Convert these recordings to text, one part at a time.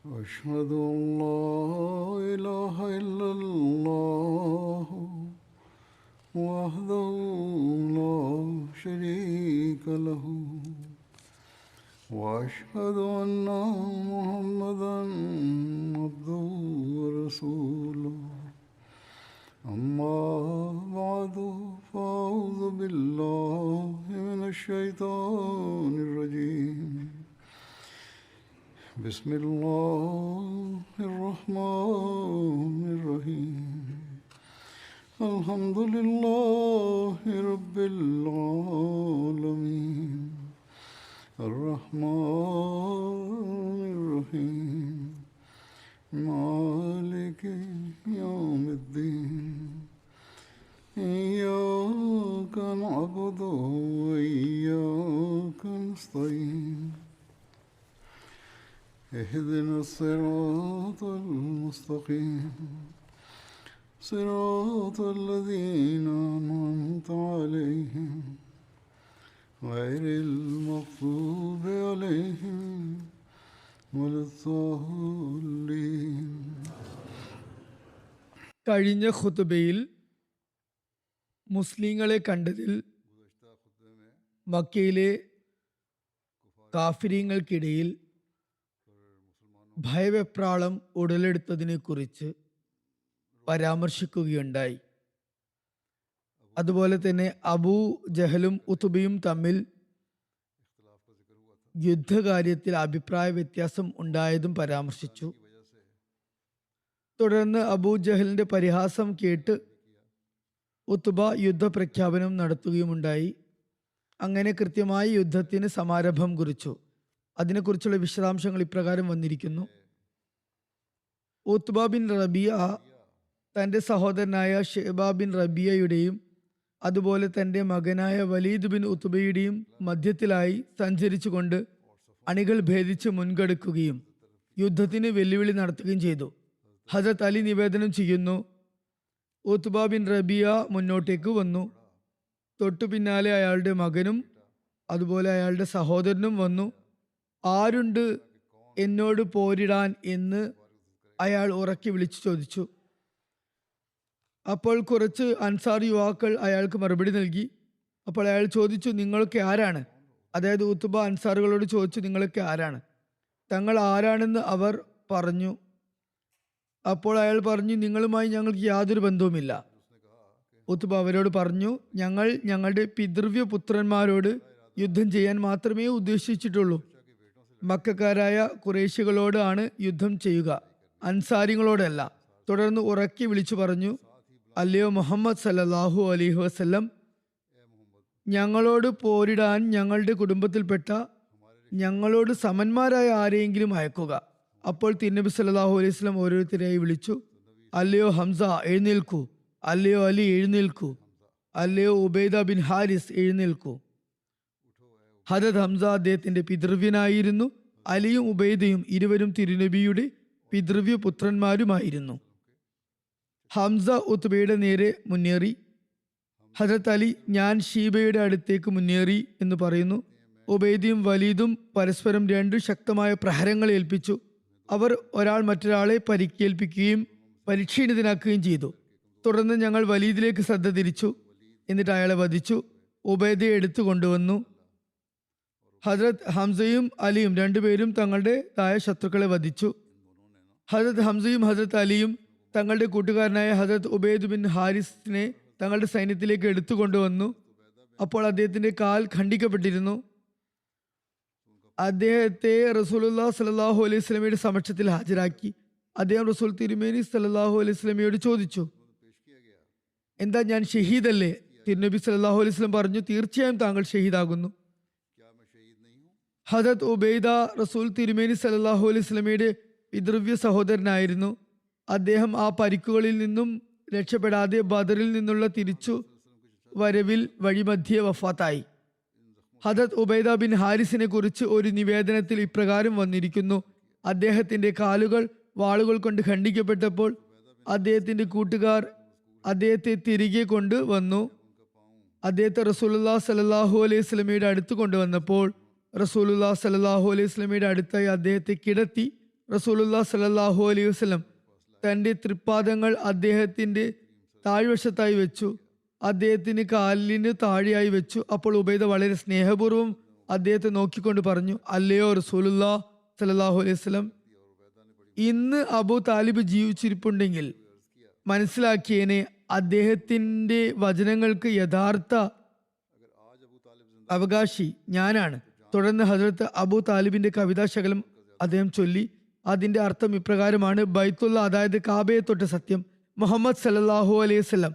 أشهد أن لا إله إلا الله وحده لا شريك له وأشهد أن محمدا عبده ورسوله أما بعد فأعوذ بالله من الشيطان الرجيم بسم الله الرحمن الرحيم الحمد لله رب العالمين الرحمن الرحيم مالك يوم الدين إياك نعبد وإياك نستعين اهدنا الصراط المستقيم صراط الذين أنعمت عليهم غير المغضوب عليهم ولا الضالين. കഴിഞ്ഞ ഖുതുബയിൽ മുസ്ലിങ്ങളെ കണ്ടതിൽ മക്കയിലെ കാഫിരീങ്ങൾക്കിടയിൽ ഭയവെപ്രാളം ഉടലെടുത്തതിനെ കുറിച്ച് പരാമർശിക്കുകയുണ്ടായി. അതുപോലെ തന്നെ അബൂ ജഹലും ഉത്ബയും തമ്മിൽ യുദ്ധകാര്യത്തിൽ അഭിപ്രായ വ്യത്യാസം ഉണ്ടായതും പരാമർശിച്ചു. തുടർന്ന് അബൂ ജഹലിന്റെ പരിഹാസം കേട്ട് ഉത്ബ യുദ്ധപ്രഖ്യാപനം നടത്തുകയുമുണ്ടായി. അങ്ങനെ കൃത്യമായി യുദ്ധത്തിന് സമാരംഭം കുറിച്ചു. അതിനെക്കുറിച്ചുള്ള വിശദാംശങ്ങൾ ഇപ്രകാരം വന്നിരിക്കുന്നു. ഉത്ബ ബിൻ റബിയ തൻ്റെ സഹോദരനായ ഷെയ്ബ ബിൻ റബിയയുടെയും അതുപോലെ തൻ്റെ മകനായ വലീദ് ബിൻ ഉത്ബയുടെയും മധ്യത്തിലായി സഞ്ചരിച്ചുകൊണ്ട് അണികൾ ഭേദിച്ച് മുൻകടക്കുകയും യുദ്ധത്തിന് വെല്ലുവിളി നടത്തുകയും ചെയ്തു. ഹസരത്ത് അലി നിവേദനം ചെയ്യുന്നു, ഉത്ബ ബിൻ റബിയ മുന്നോട്ടേക്ക് വന്നു. തൊട്ടു പിന്നാലെ അയാളുടെ മകനും അതുപോലെ അയാളുടെ സഹോദരനും വന്നു. ആരുണ്ട് എന്നോട് പോരിടാൻ എന്ന് അയാൾ ഉറക്കി വിളിച്ചു ചോദിച്ചു. അപ്പോൾ കുറച്ച് അൻസാർ യുവാക്കൾ അയാൾക്ക് മറുപടി നൽകി. അപ്പോൾ അയാൾ ചോദിച്ചു, നിങ്ങളൊക്കെ ആരാണ്? അതായത് ഉത്ബ അൻസാറുകളോട് ചോദിച്ചു, നിങ്ങളൊക്കെ ആരാണ്? തങ്ങൾ ആരാണെന്ന് അവർ പറഞ്ഞു. അപ്പോൾ അയാൾ പറഞ്ഞു, നിങ്ങളുമായി ഞങ്ങൾക്ക് യാതൊരു ബന്ധവുമില്ല. ഉത്ബ അവരോട് പറഞ്ഞു, ഞങ്ങൾ ഞങ്ങളുടെ പിതൃവ്യ പുത്രന്മാരോട് യുദ്ധം ചെയ്യാൻ മാത്രമേ ഉദ്ദേശിച്ചിട്ടുള്ളൂ. മക്കക്കാരായ ഖുറൈശികളോട് ആണ് യുദ്ധം ചെയ്യുക, അൻസാരികളോടല്ല. തുടർന്ന് ഉറക്കി വിളിച്ചു പറഞ്ഞു, അല്ലയോ മുഹമ്മദ് സല്ലല്ലാഹു അലൈഹി വസല്ലം, ഞങ്ങളോട് പോരിടാൻ ഞങ്ങളുടെ കുടുംബത്തിൽപ്പെട്ട ഞങ്ങളോട് സമന്മാരായ ആരെയെങ്കിലും അയക്കുക. അപ്പോൾ തിരുനബി സല്ലല്ലാഹു അലൈഹി വസല്ലം ഓരോരുത്തരെയായി വിളിച്ചു, അല്ലയോ ഹംസ എഴുന്നേൽക്കൂ, അല്ലയോ അലി എഴുന്നേൽക്കൂ, അല്ലയോ ഉബൈദ ബിൻ ഹാരിസ് എഴുന്നേൽക്കൂ. ഹദത് ഹംസ അദ്ദേഹത്തിന്റെ പിതൃവ്യനായിരുന്നു. അലിയും ഉബൈദയും ഇരുവരും തിരുനബിയുടെ പിതൃവ്യ പുത്രന്മാരുമായിരുന്നു. ഹംസ ഉത്ബയുടെ നേരെ മുന്നേറി. ഹദരത്ത് അലി, ഞാൻ ഷീബയുടെ അടുത്തേക്ക് മുന്നേറി എന്ന് പറയുന്നു. ഉബൈദയും വലീദും പരസ്പരം രണ്ടു ശക്തമായ പ്രഹരങ്ങൾ ഏൽപ്പിച്ചു. അവർ ഒരാൾ മറ്റൊരാളെ പരിക്കേൽപ്പിക്കുകയും പരിക്ഷീണിതനാക്കുകയും ചെയ്തു. തുടർന്ന് ഞങ്ങൾ വലീദിലേക്ക് ശ്രദ്ധ തിരിച്ചു. എന്നിട്ട് അയാളെ വധിച്ചു. ഉബൈദയെ എടുത്തു കൊണ്ടുവന്നു. ഹസ്രത്ത് ഹംസയും അലിയും രണ്ടുപേരും തങ്ങളുടേതായ ശത്രുക്കളെ വധിച്ചു. ഹസ്രത്ത് ഹംസയും ഹസ്രത്ത് അലിയും തങ്ങളുടെ കൂട്ടുകാരനായ ഹസ്രത്ത് ഉബൈദ് ബിൻ ഹാരിസിനെ തങ്ങളുടെ സൈന്യത്തിലേക്ക് എടുത്തു കൊണ്ടുവന്നു. അപ്പോൾ അദ്ദേഹത്തിന്റെ കാൽ ഖണ്ഡിക്കപ്പെട്ടിരുന്നു. അദ്ദേഹത്തെ റസൂലുള്ളാഹി സ്വല്ലല്ലാഹു അലൈഹി വസല്ലമയുടെ സമക്ഷത്തിൽ ഹാജരാക്കി. അദ്ദേഹം റസൂൽ തിരുമേനി സല്ലല്ലാഹു അലൈഹി വസല്ലമയോട് ചോദിച്ചു, എന്താ ഞാൻ ഷഹീദല്ലേ? തിരുനബി സല്ലല്ലാഹു അലൈഹി വസല്ലം പറഞ്ഞു, തീർച്ചയായും താങ്കൾ ഷഹീദാകുന്നു. ഹദത്ത് ഉബൈദ റസൂൽ തിരുമേനി സല്ലല്ലാഹു അലൈഹി വസല്ലമയുടെ പിതൃവ്യ സഹോദരനായിരുന്നു. അദ്ദേഹം ആ പരിക്കുകളിൽ നിന്നും രക്ഷപ്പെടാതെ ബദറിൽ നിന്നുള്ള തിരിച്ചു വരവിൽ വഴിമധ്യേ വഫാത്തായി. ഹദത്ത് ഉബൈദ ബിൻ ഹാരിസിനെ കുറിച്ച് ഒരു നിവേദനത്തിൽ ഇപ്രകാരം വന്നിരിക്കുന്നു, അദ്ദേഹത്തിന്റെ കാലുകൾ വാളുകൾ കൊണ്ട് ഖണ്ഡിക്കപ്പെട്ടപ്പോൾ അദ്ദേഹത്തിന്റെ കൂട്ടുകാർ അദ്ദേഹത്തെ തിരികെ കൊണ്ടുവന്നു. അദ്ദേഹത്തെ റസൂലുള്ളാഹി സ്വല്ലല്ലാഹു അലൈഹി വസല്ലമയുടെ അടുത്ത് കൊണ്ടുവന്നപ്പോൾ റസൂലുള്ളാഹി സ്വല്ലല്ലാഹു അലൈഹി വസല്ലമയുടെ അടുത്തായി അദ്ദേഹത്തെ കിടത്തി റസൂലുള്ളാഹി സ്വല്ലല്ലാഹു അലൈഹി വസല്ലം തന്റെ തൃപ്പാദങ്ങൾ അദ്ദേഹത്തിന്റെ താഴ്വശത്തായി വെച്ചു, അദ്ദേഹത്തിന് കാലിന് താഴെയായി വെച്ചു. അപ്പോൾ ഉബൈദ വളരെ സ്നേഹപൂർവ്വം അദ്ദേഹത്തെ നോക്കിക്കൊണ്ട് പറഞ്ഞു, അല്ലയോ റസൂലുള്ളാഹി സ്വല്ലല്ലാഹു അലൈഹി വസല്ലം, ഇന്ന് അബൂ താലിബ് ജീവിച്ചിരിപ്പുണ്ടെങ്കിൽ മനസ്സിലാക്കിയേനെ അദ്ദേഹത്തിന്റെ വചനങ്ങൾക്ക് യഥാർത്ഥ അവകാശി ഞാനാണ്. തുടർന്ന് ഹസ്രത്ത് അബൂ താലിബിന്റെ കവിതാശകലം അദ്ദേഹം ചൊല്ലി. അതിന്റെ അർത്ഥം ഇപ്രകാരമാണ്: ബൈത്തുള്ള, അതായത് കാബയെ തൊട്ട് സത്യം, മുഹമ്മദ് സല്ലല്ലാഹു അലൈഹി വസല്ലം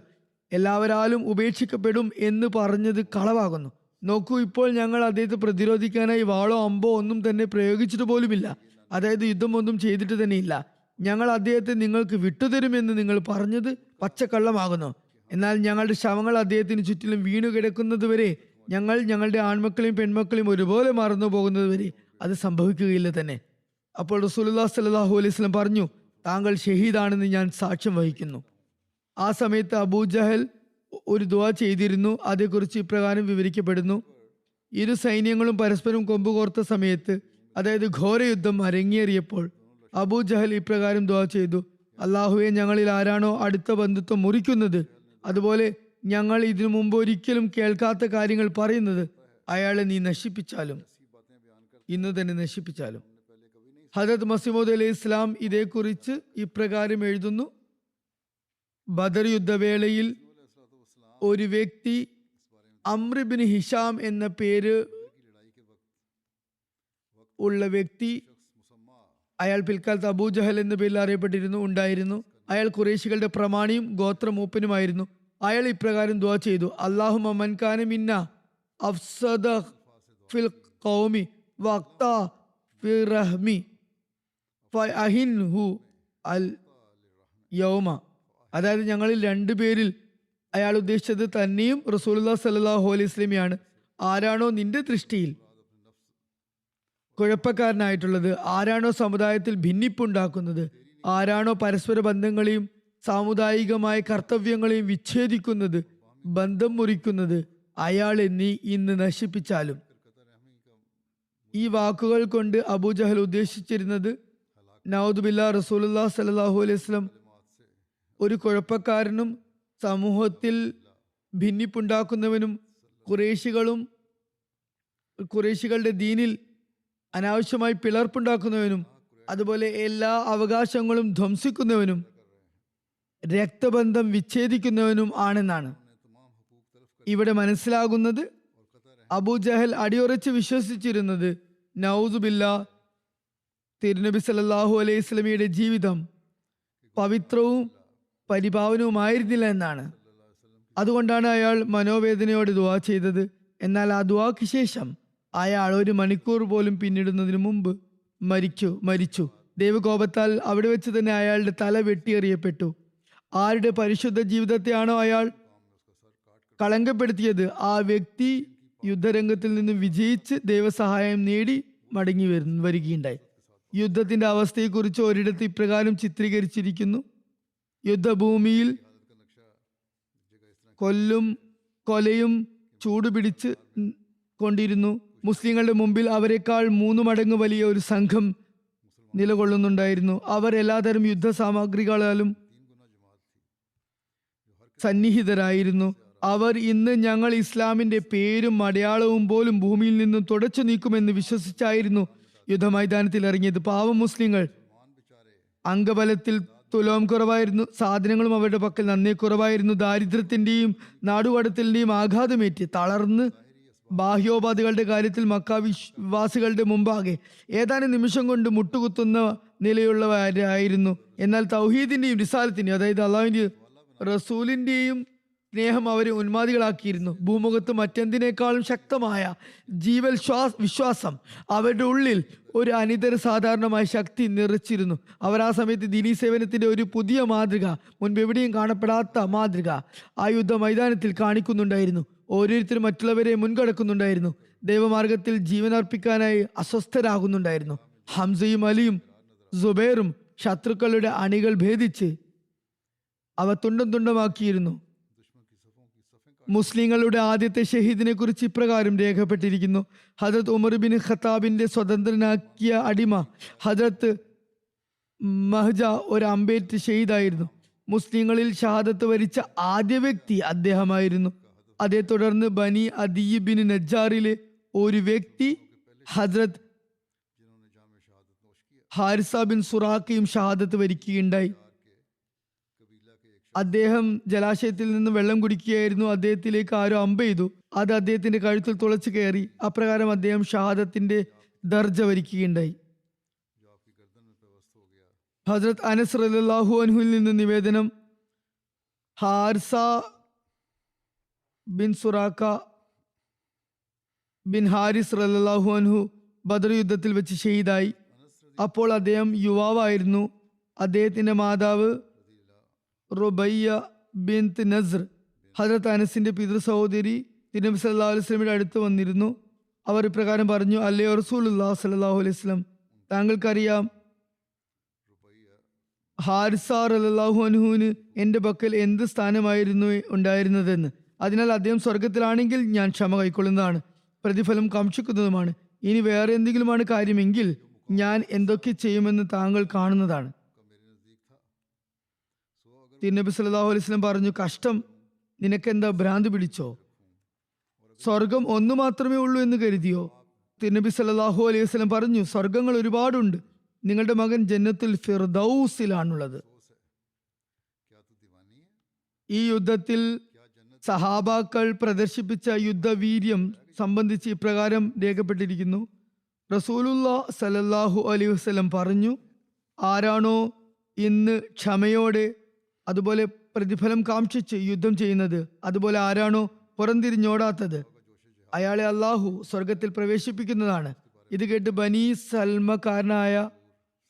എല്ലാവരാലും ഉപേക്ഷിക്കപ്പെടും എന്ന് പറഞ്ഞത് കളവാകുന്നു. നോക്കൂ, ഇപ്പോൾ ഞങ്ങൾ അദ്ദേഹത്തെ പ്രതിരോധിക്കാനായി വാളോ അമ്പോ ഒന്നും തന്നെ പ്രയോഗിച്ചിട്ട് പോലുമില്ല, അതായത് യുദ്ധമൊന്നും ചെയ്തിട്ട് തന്നെയില്ല. ഞങ്ങൾ അദ്ദേഹത്തെ നിങ്ങൾക്ക് വിട്ടുതരുമെന്ന് നിങ്ങൾ പറഞ്ഞത് പച്ചക്കള്ളമാകുന്നു. എന്നാൽ ഞങ്ങളുടെ ശവങ്ങൾ അദ്ദേഹത്തിന് ചുറ്റിലും വീണു കിടക്കുന്നതുവരെ, ഞങ്ങൾ ഞങ്ങളുടെ ആൺമക്കളെയും പെൺമക്കളെയും ഒരുപോലെ മറന്നു പോകുന്നതുവരെ അത് സംഭവിക്കുകയില്ല തന്നെ. അപ്പോൾ റസൂലുള്ളാഹി സ്വല്ലല്ലാഹു അലൈഹി വസല്ലം പറഞ്ഞു, താങ്കൾ ഷഹീദാണെന്ന് ഞാൻ സാക്ഷ്യം വഹിക്കുന്നു. ആ സമയത്ത് അബൂജഹൽ ഒരു ദുആ ചെയ്തിരുന്നു. അതേക്കുറിച്ച് ഇപ്രകാരം വിവരിക്കപ്പെടുന്നു: ഇരു സൈന്യങ്ങളും പരസ്പരം കൊമ്പുകോർത്ത സമയത്ത്, അതായത് ഘോരയുദ്ധം അരങ്ങേറിയപ്പോൾ, അബൂജഹൽ ഇപ്രകാരം ദുആ ചെയ്തു: അള്ളാഹുവെ, ഞങ്ങളിൽ ആരാണോ അടുത്ത ബന്ധുത്വം മുറിക്കുന്നത്, അതുപോലെ ഞങ്ങൾ ഇതിനു മുമ്പ് ഒരിക്കലും കേൾക്കാത്ത കാര്യങ്ങൾ പറയുന്നത്, അയാളെ നീ നശിപ്പിച്ചാലും, ഇന്ന് തന്നെ നശിപ്പിച്ചാലും. ഹദരത്ത് മസീമൂദ് അലൈഹി ഇസ്ലാം ഇതേക്കുറിച്ച് ഇപ്രകാരം എഴുതുന്നു: ബദർ യുദ്ധവേളയിൽ ഒരു വ്യക്തി അംർ ഇബ്നു ഹിഷാം എന്ന പേര് ഉള്ള വ്യക്തി, അയാൾ പിൽക്കാലത്ത് അബൂജഹൽ എന്ന പേരിൽ അറിയപ്പെട്ടിരുന്നു, ഉണ്ടായിരുന്നു. അയാൾ ഖുറൈശികളുടെ പ്രമാണിയും ഗോത്രമൂപ്പനുമായിരുന്നു. അയാൾ ഇപ്രകാരം ദുആ ചെയ്തു: അല്ലാഹുമ്മ മൻ കാന മിന്ന അഫ്സദ ഫിൽ ഖൗമി വഖ്താ ഫി റഹ്മി ഫഅഹിൻഹു അൽ യൗമ. അതായത് ഞങ്ങളിൽ രണ്ടുപേരിൽ, അയാൾ ഉദ്ദേശിച്ചത് തന്നെയും റസൂലുള്ളാഹി സ്വല്ലല്ലാഹു അലൈഹി വസല്ലമയാണ്, ആരാണോ നിന്റെ ദൃഷ്ടിയിൽ കുഴപ്പക്കാരനായിട്ടുള്ളത്, ആരാണോ സമുദായത്തിൽ ഭിന്നിപ്പുണ്ടാക്കുന്നത്, ആരാണോ പരസ്പര ബന്ധങ്ങളെയും സാമുദായികമായ കർത്തവ്യങ്ങളെയും വിച്ഛേദിക്കുന്നത്, ബന്ധം മുറിക്കുന്നത്, അയാളെ നീ ഇന്ന് നശിപ്പിച്ചാലും. ഈ വാക്കുകൾ കൊണ്ട് അബൂജഹൽ ഉദ്ദേശിച്ചിരുന്നത്, നൗദുബില്ലാ, റസൂലുള്ളാഹി സ്വല്ലല്ലാഹു അലൈഹി വസല്ലം ഒരു കുഴപ്പക്കാരനും സമൂഹത്തിൽ ഭിന്നിപ്പുണ്ടാക്കുന്നവനും ഖുറൈശികളുടെ ദീനിൽ അനാവശ്യമായി പിളർപ്പുണ്ടാക്കുന്നവനും, അതുപോലെ എല്ലാ അവകാശങ്ങളും ധ്വംസിക്കുന്നവനും രക്തബന്ധം വിച്ഛേദിക്കുന്നവനും ആണെന്നാണ് ഇവിടെ മനസ്സിലാകുന്നത്. അബൂജഹൽ അടിയുറച്ച് വിശ്വസിച്ചിരുന്നത് നൗദുബില്ലാ, തിരുനബി സല്ലല്ലാഹു അലൈഹി വസല്ലമയുടെ ജീവിതം പവിത്രവും പരിപാവനവുമായിരുന്നില്ല എന്നാണ്. അതുകൊണ്ടാണ് അയാൾ മനോവേദനയോടെ ദുആ ചെയ്തത്. എന്നാൽ ആ ദുആക്ക് ശേഷം അയാൾ 1 മണിക്കൂർ പോലും പിന്നിടുന്നതിന് മുമ്പ് മരിച്ചു. ദൈവകോപത്താൽ അവിടെ വെച്ച് തന്നെ അയാളുടെ തല വെട്ടിയെറിയപ്പെട്ടു. ആരുടെ പരിശുദ്ധ ജീവിതത്തെയാണോ അയാൾ കളങ്കപ്പെടുത്തിയത്, ആ വ്യക്തി യുദ്ധരംഗത്തിൽ നിന്ന് വിജയിച്ച് ദൈവസഹായം നേടി മടങ്ങി വരികയുണ്ടായി. യുദ്ധത്തിന്റെ അവസ്ഥയെക്കുറിച്ച് ഒരിടത്ത് ഇപ്രകാരം ചിത്രീകരിച്ചിരിക്കുന്നു: യുദ്ധഭൂമിയിൽ കൊലയും ചൂടുപിടിച്ച് കൊണ്ടിരുന്നു. മുസ്ലിങ്ങളുടെ മുമ്പിൽ അവരെക്കാൾ 3 മടങ്ങ് വലിയ ഒരു സംഘം നിലകൊള്ളുന്നുണ്ടായിരുന്നു. അവർ എല്ലാതരം യുദ്ധ സാമഗ്രികളാലും സന്നിഹിതരായിരുന്നു. അവർ ഇന്ന് ഞങ്ങൾ ഇസ്ലാമിന്റെ പേരും അടയാളവും പോലും ഭൂമിയിൽ നിന്നും തുടച്ചു നീക്കുമെന്ന് വിശ്വസിച്ചായിരുന്നു യുദ്ധമൈതാനത്തിൽ ഇറങ്ങിയത്. പാവം മുസ്ലിങ്ങൾ അംഗബലത്തിൽ തുലോം കുറവായിരുന്നു. സാധനങ്ങളും അവരുടെ പക്കൽ നന്നേ കുറവായിരുന്നു. ദാരിദ്ര്യത്തിന്റെയും നാടുകടത്തലിന്റെയും ആഘാതമേറ്റ് തളർന്ന് ബാഹ്യോപാധികളുടെ കാര്യത്തിൽ മക്ക വിശ്വാസികളുടെ മുമ്പാകെ ഏതാനും നിമിഷം കൊണ്ട് മുട്ടുകുത്തുന്ന നിലയുള്ളവരായിരുന്നു. എന്നാൽ തൗഹീദിന്റെയും റിസാലത്തിന്റെയും, അതായത് അള്ളാഹുവിന്റെ റസൂലിന്റെയും സ്നേഹം അവരെ ഉന്മാദികളാക്കിയിരുന്നു. ഭൂമുഖത്ത് മറ്റെന്തിനേക്കാളും ശക്തമായ വിശ്വാസം അവരുടെ ഉള്ളിൽ ഒരു അനിതര സാധാരണമായ ശക്തി നിറച്ചിരുന്നു. അവർ ആ സമയത്ത് ദീനീ സേവനത്തിന്റെ ഒരു പുതിയ മാതൃക, മുൻപെവിടെയും കാണപ്പെടാത്ത മാതൃക ആ യുദ്ധ മൈതാനത്തിൽ കാണിക്കുന്നുണ്ടായിരുന്നു. ഓരോരുത്തരും മറ്റുള്ളവരെ മുൻകടക്കുന്നുണ്ടായിരുന്നു. ദൈവമാർഗത്തിൽ ജീവനർപ്പിക്കാനായി അസ്വസ്ഥരാകുന്നുണ്ടായിരുന്നു. ഹംസയും അലിയും സുബൈറും ശത്രുക്കളുടെ അണികൾ ഭേദിച്ച് അവ തുണ്ടം തുണ്ടമാക്കിയിരുന്നു. മുസ്ലിങ്ങളുടെ ആദ്യത്തെ ഷഹീദിനെ കുറിച്ച് ഇപ്രകാരം രേഖപ്പെട്ടിരിക്കുന്നു: ഹദരത്ത് ഉമർ ബിൻ ഖത്താബിന്റെ സ്വതന്ത്രനാക്കിയ അടിമ ഹദരത്ത് മഹ്ജ ഒരു അമ്പേറ്റ് ഷഹീദായിരുന്നു. മുസ്ലിങ്ങളിൽ ഷഹാദത്ത് വരിച്ച ആദ്യ വ്യക്തി അദ്ദേഹമായിരുന്നു. അതേ തുടർന്ന് ബനി അദിയ് ബിൻ നജ്ജാറിലെ ഒരു വ്യക്തി ഹസ്രത്ത് ഹാരിസ ബിൻ സുറാഖയും ഷഹാദത്ത് വരിക്കുകയുണ്ടായി. അദ്ദേഹം ജലാശയത്തിൽ നിന്ന് വെള്ളം കുടിക്കുകയായിരുന്നു. അദ്ദേഹത്തിലേക്ക് ആരോ അമ്പെയ്തു. അത് അദ്ദേഹത്തിന്റെ കഴുത്തിൽ തുളച്ചു കയറി. അപ്രകാരം അദ്ദേഹം ഷഹാദത്തിന്റെ ദർജ വരിക്കുകയുണ്ടായി. ഹസ്രത്ത് അനസ് റളിയല്ലാഹു അൻഹുവിൽ നിന്ന് നിവേദനം, ഹാരിസ ബിൻ സുറാഖ ബിൻ ഹാരിസ് റളിയല്ലാഹു അൻഹു ബദർ യുദ്ധത്തിൽ വെച്ച് ഷഹീദായി. അപ്പോൾ അദ്ദേഹം യുവാവായിരുന്നു. അദ്ദേഹത്തിന്റെ മാതാവ് റുബയ്യ ബിൻത് നസ്ർ ഹസ്രത്ത് അനസിന്റെ പിതൃ സഹോദരി നബി സല്ലല്ലാഹു അലൈഹി വസല്ലമയുടെ അടുത്ത് വന്നിരുന്നു. അവർ ഇപ്രകാരം പറഞ്ഞു, അല്ലയോ റസൂലുള്ളാഹി സ്വല്ലല്ലാഹു അലൈഹി വസല്ലം, താങ്കൾക്കറിയാം ഹാരിസ റളിയല്ലാഹു അൻഹുവിന് എൻ്റെ പക്കൽ എന്ത് സ്ഥാനമായിരുന്നു ഉണ്ടായിരുന്നതെന്ന്. അതിനാൽ അദ്ദേഹം സ്വർഗത്തിലാണെങ്കിൽ ഞാൻ ക്ഷമ കൈക്കൊള്ളുന്നതാണ്, പ്രതിഫലം കാക്ഷിക്കുന്നതുമാണ്. ഇനി വേറെ എന്തെങ്കിലുമാണ് കാര്യമെങ്കിൽ ഞാൻ എന്തൊക്കെ ചെയ്യുമെന്ന് താങ്കൾ കാണുന്നതാണ്. തിരുനബി സല്ലല്ലാഹു അലൈഹി വസല്ലം പറഞ്ഞു, കഷ്ടം, നിനക്കെന്താ ഭ്രാന്ത് പിടിച്ചോ? സ്വർഗം ഒന്നു മാത്രമേ ഉള്ളൂ എന്ന് കരുതിയോ? തിരുനബി സല്ലല്ലാഹു അലൈഹി വസല്ലം പറഞ്ഞു, സ്വർഗങ്ങൾ ഒരുപാടുണ്ട്. നിങ്ങളുടെ മകൻ ജന്നത്തുൽ ഫിർദൗസിലാണുള്ളത്. ഈ യുദ്ധത്തിൽ സഹാബാക്കൾ പ്രദർശിപ്പിച്ച യുദ്ധവീര്യം സംബന്ധിച്ച് ഇപ്രകാരം രേഖപ്പെട്ടിരിക്കുന്നു. റസൂലുള്ളാഹി സല്ലല്ലാഹു അലൈഹി വസല്ലം പറഞ്ഞു, ആരാണോ ഇന്ന് ക്ഷമയോടെ അതുപോലെ പ്രതിഫലം കാക്ഷിച്ച് യുദ്ധം ചെയ്യുന്നത്, അതുപോലെ ആരാണോ പുറംതിരിഞ്ഞോടാത്തത്, അയാളെ അള്ളാഹു സ്വർഗത്തിൽ പ്രവേശിപ്പിക്കുന്നതാണ്. ഇത് കേട്ട് ബനി സൽമക്കാരനായ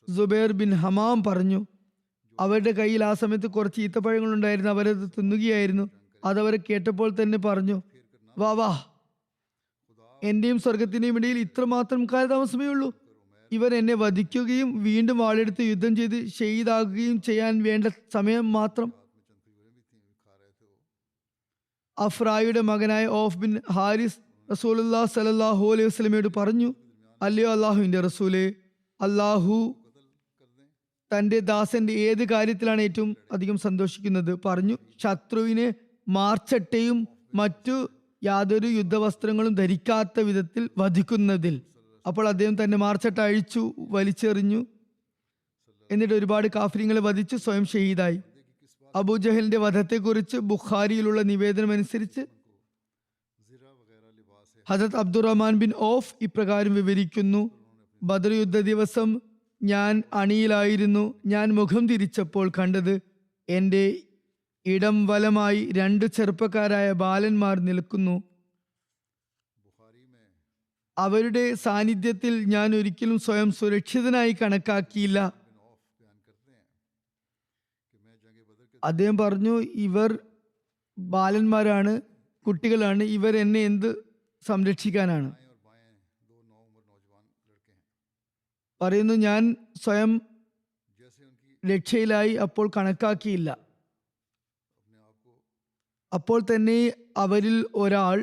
സുബൈർ ബിൻ ഹമാം പറഞ്ഞു, അവരുടെ കയ്യിൽ ആ സമയത്ത് കുറച്ച് ഈത്തപ്പഴങ്ങൾ ഉണ്ടായിരുന്നു. അവരത് തിന്നുകയായിരുന്നു. അതവരെ കേട്ടപ്പോൾ തന്നെ പറഞ്ഞു, വാ വാ, എന്റെയും സ്വർഗത്തിന്റെയും ഇടയിൽ ഇത്രമാത്രം കാലതാമസമേ ഉള്ളൂ. ഇവർ എന്നെ വധിക്കുകയും വീണ്ടും വാളെടുത്ത് യുദ്ധം ചെയ്ത് ഷഹീദാകുകയും ചെയ്യാൻ വേണ്ട സമയം മാത്രം. അഫ്രായുടെ മകനായ ഓഫ് ബിൻ ഹാരിസ് റസൂലുള്ളാഹി സ്വല്ലല്ലാഹു അലൈഹി വസല്ലമയോട് പറഞ്ഞു, അല്ലയോ അള്ളാഹുവിന്റെ റസൂലേ, അള്ളാഹു തന്റെ ദാസന്റെ ഏത് കാര്യത്തിലാണ് ഏറ്റവും അധികം സന്തോഷിക്കുന്നത്? പറഞ്ഞു, ശത്രുവിനെ മാർച്ചട്ടയും മറ്റു യാതൊരു യുദ്ധവസ്ത്രങ്ങളും ധരിക്കാത്ത വിധത്തിൽ വധിക്കുന്നതിൽ. അപ്പോൾ അദ്ദേഹം തന്റെ മാർച്ചട്ട അഴിച്ചു വലിച്ചെറിഞ്ഞു. എന്നിട്ട് ഒരുപാട് കാഫിര്യങ്ങളെ വധിച്ചു സ്വയം ഷഹീദായി. അബൂജഹലിന്റെ വധത്തെക്കുറിച്ച് ബുഖാരിയിലുള്ള നിവേദനം അനുസരിച്ച് ഹസരത്ത് അബ്ദുറഹ്മാൻ ബിൻ ഔഫ് ഇപ്രകാരം വിവരിക്കുന്നു, ബദർ യുദ്ധ ദിവസം ഞാൻ അണിയിലായിരുന്നു. ഞാൻ മുഖം തിരിച്ചപ്പോൾ കണ്ടത് എൻ്റെ ഇടം വലമായി 2 ചെറുപ്പക്കാരായ ബാലന്മാർ നിൽക്കുന്നു. അവരുടെ സാന്നിധ്യത്തിൽ ഞാൻ ഒരിക്കലും സ്വയം സുരക്ഷിതനായി കണക്കാക്കിയില്ല. അദ്ദേഹം പറഞ്ഞു, ഇവർ ബാലന്മാരാണ്, കുട്ടികളാണ്, ഇവർ എന്നെ എന്ത് സംരക്ഷിക്കാനാണ്? പറയുന്നു, ഞാൻ സ്വയം രക്ഷയിലായി അപ്പോൾ കണക്കാക്കിയില്ല. അപ്പോൾ തന്നെ അവരിൽ ഒരാൾ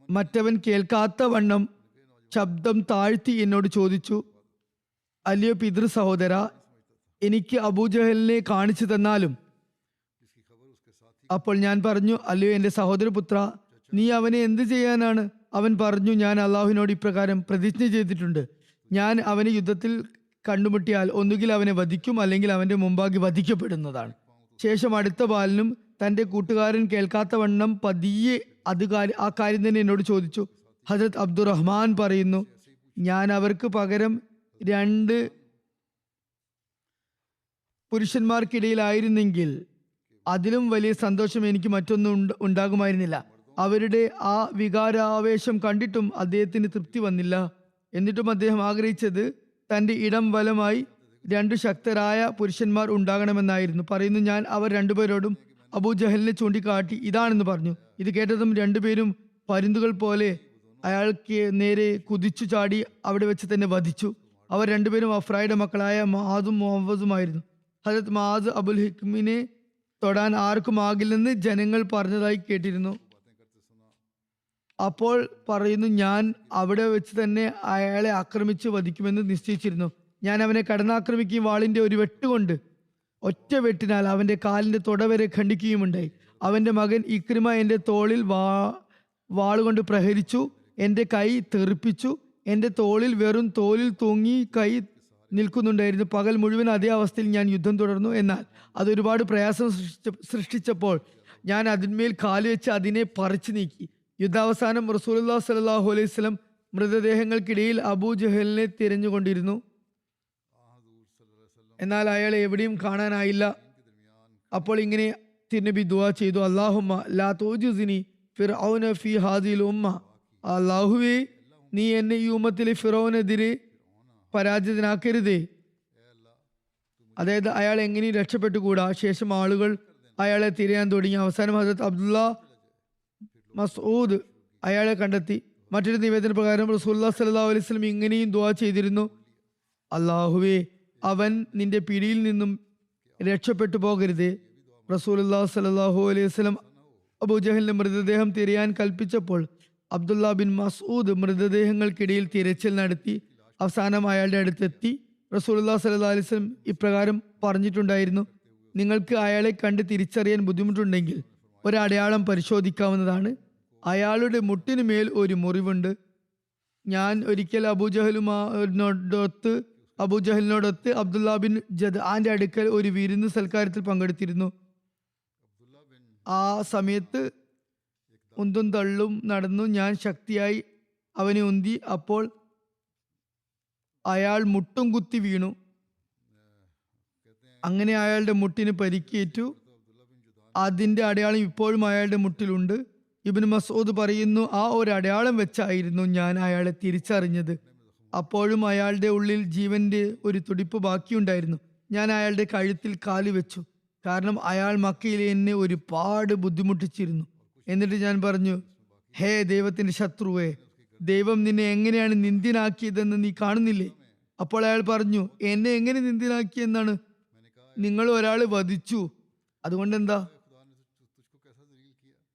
മറ്റവൻ കേൾക്കാത്ത വണ്ണം ശബ്ദം താഴ്ത്തി എന്നോട് ചോദിച്ചു, അല്ലയോ പിതൃ സഹോദര, എനിക്ക് അബൂജഹലിനെ കാണിച്ചു തന്നാലും. അപ്പോൾ ഞാൻ പറഞ്ഞു, അല്ലയോ എൻ്റെ സഹോദരപുത്ര, നീ അവനെ എന്ത് ചെയ്യാനാണ്? അവൻ പറഞ്ഞു, ഞാൻ അള്ളാഹുവിനോട് ഇപ്രകാരം പ്രതിജ്ഞ ചെയ്തിട്ടുണ്ട്, ഞാൻ അവനെ യുദ്ധത്തിൽ കണ്ടുമുട്ടിയാൽ ഒന്നുകിൽ അവനെ വധിക്കും, അല്ലെങ്കിൽ അവന്റെ മുമ്പാകെ വധിക്കപ്പെടുന്നതാണ്. ശേഷം അടുത്ത ബാലനും തന്റെ കൂട്ടുകാരൻ കേൾക്കാത്ത വണ്ണം പതിയെ ആ കാര്യം തന്നെ എന്നോട് ചോദിച്ചു. ഹജരത്ത് അബ്ദുറഹ്മാൻ പറയുന്നു, ഞാൻ അവർക്ക് പകരം 2 പുരുഷന്മാർക്കിടയിലായിരുന്നെങ്കിൽ അതിലും വലിയ സന്തോഷം എനിക്ക് മറ്റൊന്നും ഉണ്ടാകുമായിരുന്നില്ല. അവരുടെ ആ വികാരാവേശം കണ്ടിട്ടും അദ്ദേഹത്തിന് തൃപ്തി വന്നില്ല. എന്നിട്ടും അദ്ദേഹം ആഗ്രഹിച്ചത് തന്റെ ഇടം വലമായി 2 ശക്തരായ പുരുഷന്മാർ ഉണ്ടാകണമെന്നായിരുന്നു. പറയുന്നു, ഞാൻ അവർ 2 പേരോടും അബൂജഹലിനെ ചൂണ്ടിക്കാട്ടി ഇതാണെന്ന് പറഞ്ഞു. ഇത് കേട്ടതും 2 പേരും പരുന്തുകൾ പോലെ അയാൾക്ക് നേരെ കുതിച്ചു ചാടി അവിടെ വെച്ച് തന്നെ വധിച്ചു. അവർ 2 പേരും അഫ്രായുടെ മക്കളായ മഹാദും മുഹവ്വസുമായിരുന്നു. ഹജരത്ത് മഹാദ് അബുൽ ഹിക്മിനെ തൊടാൻ ആർക്കും ആകില്ലെന്ന് ജനങ്ങൾ പറഞ്ഞതായി കേട്ടിരുന്നു. അപ്പോൾ പറയുന്നു, ഞാൻ അവിടെ വെച്ച് തന്നെ അയാളെ ആക്രമിച്ച് വധിക്കുമെന്ന് നിശ്ചയിച്ചിരുന്നു. ഞാൻ അവനെ കടന്നാക്രമിക്കുകയും വാളിന്റെ ഒരു വെട്ടുകൊണ്ട് ഒറ്റ വെട്ടിനാൽ അവന്റെ കാലിന്റെ തുടവരെ ഖണ്ഡിക്കുകയുമുണ്ടായി. അവന്റെ മകൻ ഇക്രിമ എന്റെ തോളിൽ വാളുകൊണ്ട് പ്രഹരിച്ചു, എന്റെ കൈ തെറിപ്പിച്ചു. എന്റെ തോളിൽ വെറും തോലിൽ തൂങ്ങി കൈ നിൽക്കുന്നുണ്ടായിരുന്നു. പകൽ മുഴുവൻ അതേ അവസ്ഥയിൽ ഞാൻ യുദ്ധം തുടർന്നു. എന്നാൽ അതൊരുപാട് പ്രയാസം സൃഷ്ടിച്ചപ്പോൾ ഞാൻ അതിന്മേൽ കാല് വെച്ച് അതിനെ പറിച്ചു നീക്കി. യുദ്ധാവസാനം റസൂലുള്ളാഹി സ്വല്ലല്ലാഹു അലൈഹി വസല്ലം മൃതദേഹങ്ങൾക്കിടയിൽ അബൂജഹലിനെ തിരഞ്ഞുകൊണ്ടിരുന്നു. എന്നാൽ അയാളെ എവിടെയും കാണാനായില്ല. അപ്പോൾ ഇങ്ങനെ തിരുനബി ദുആ ചെയ്തു, അല്ലാഹുമ്മ ലാ തൂജിസിനി ഫിർഔന ഫീ ഹാദിൽ ഉമ്മ. അല്ലാഹുവേ, നീ എന്നെ ഈ ഉമ്മത്തിലെ ഫിറൗനെതിരെ പരാജിതനാക്കരുതേ. അതായത് അയാൾ എങ്ങനെയും രക്ഷപ്പെട്ടുകൂടാ. ശേഷം ആളുകൾ അയാളെ തിരയാൻ തുടങ്ങി. അവസാനം ഹസരത്ത് അബ്ദുല്ല മസ്ഊദ് അയാളെ കണ്ടെത്തി. മറ്റൊരു നിവേദന പ്രകാരം റസൂലുള്ളാഹി സ്വല്ലല്ലാഹു അലൈഹി വസല്ലം ഇങ്ങനെയും ദുആ ചെയ്തിരുന്നു, അല്ലാഹുവേ, അവൻ നിന്റെ പിടിയിൽ നിന്നും രക്ഷപ്പെട്ടു പോകരുതേ. റസൂലുള്ളാഹി സ്വല്ലല്ലാഹു അലൈഹി വസല്ലം അബൂജഹലിന്റെ മൃതദേഹം തിരയാൻ കൽപ്പിച്ചപ്പോൾ അബ്ദുല്ല ബിൻ മസ്ഊദ് മൃതദേഹങ്ങൾക്കിടയിൽ തിരച്ചിൽ നടത്തി. അവസാനം അയാളുടെ അടുത്തെത്തി. റസൂലുള്ളാഹി സ്വല്ലല്ലാഹു അലൈഹി വസല്ലം ഇപ്രകാരം പറഞ്ഞിട്ടുണ്ടായിരുന്നു, നിങ്ങൾക്ക് അയാളെ കണ്ട് തിരിച്ചറിയാൻ ബുദ്ധിമുട്ടുണ്ടെങ്കിൽ ഒരടയാളം പരിശോധിക്കാവുന്നതാണ്. അയാളുടെ മുട്ടിന് മേൽ ഒരു മുറിവുണ്ട്. ഞാൻ ഒരിക്കൽ അബൂജഹലിനോടൊത്ത് അബ്ദുല്ല ബിൻ ജദ്ആന്റെ അടുക്കൽ ഒരു വിരുന്ന് സൽക്കാരത്തിൽ പങ്കെടുത്തിരുന്നു. ആ സമയത്ത് ഉന്തും തള്ളും നടന്നു. ഞാൻ ശക്തിയായി അവനെ ഉന്തി. അപ്പോൾ അയാൾ മുട്ടും കുത്തി വീണു. അങ്ങനെ അയാളുടെ മുട്ടിന് പരിക്കേറ്റു. അതിന്റെ അടയാളം ഇപ്പോഴും അയാളുടെ മുട്ടിലുണ്ട്. ഇബ്നു മസ്ഊദ് പറയുന്നു, ആ ഒരു അടയാളം വെച്ചായിരുന്നു ഞാൻ അയാളെ തിരിച്ചറിഞ്ഞത്. അപ്പോഴും അയാളുടെ ഉള്ളിൽ ജീവന്റെ ഒരു തുടിപ്പ് ബാക്കിയുണ്ടായിരുന്നു. ഞാൻ അയാളുടെ കഴുത്തിൽ കാല് വെച്ചു, കാരണം അയാൾ മക്കയിൽ എന്നെ ഒരുപാട് ബുദ്ധിമുട്ടിച്ചിരുന്നു. എന്നിട്ട് ഞാൻ പറഞ്ഞു, ഹേ ദൈവത്തിന്റെ ശത്രുവേ, ദൈവം നിന്നെ എങ്ങനെയാണ് നിന്ദ്യനാക്കിയതെന്ന് നീ കാണുന്നില്ലേ? അപ്പോൾ അയാൾ പറഞ്ഞു, എന്നെ എങ്ങനെ നിന്ദ്യനാക്കിയെന്നാണ്? നിങ്ങൾ ഒരാളെ വധിച്ചു, അതുകൊണ്ട് എന്താ?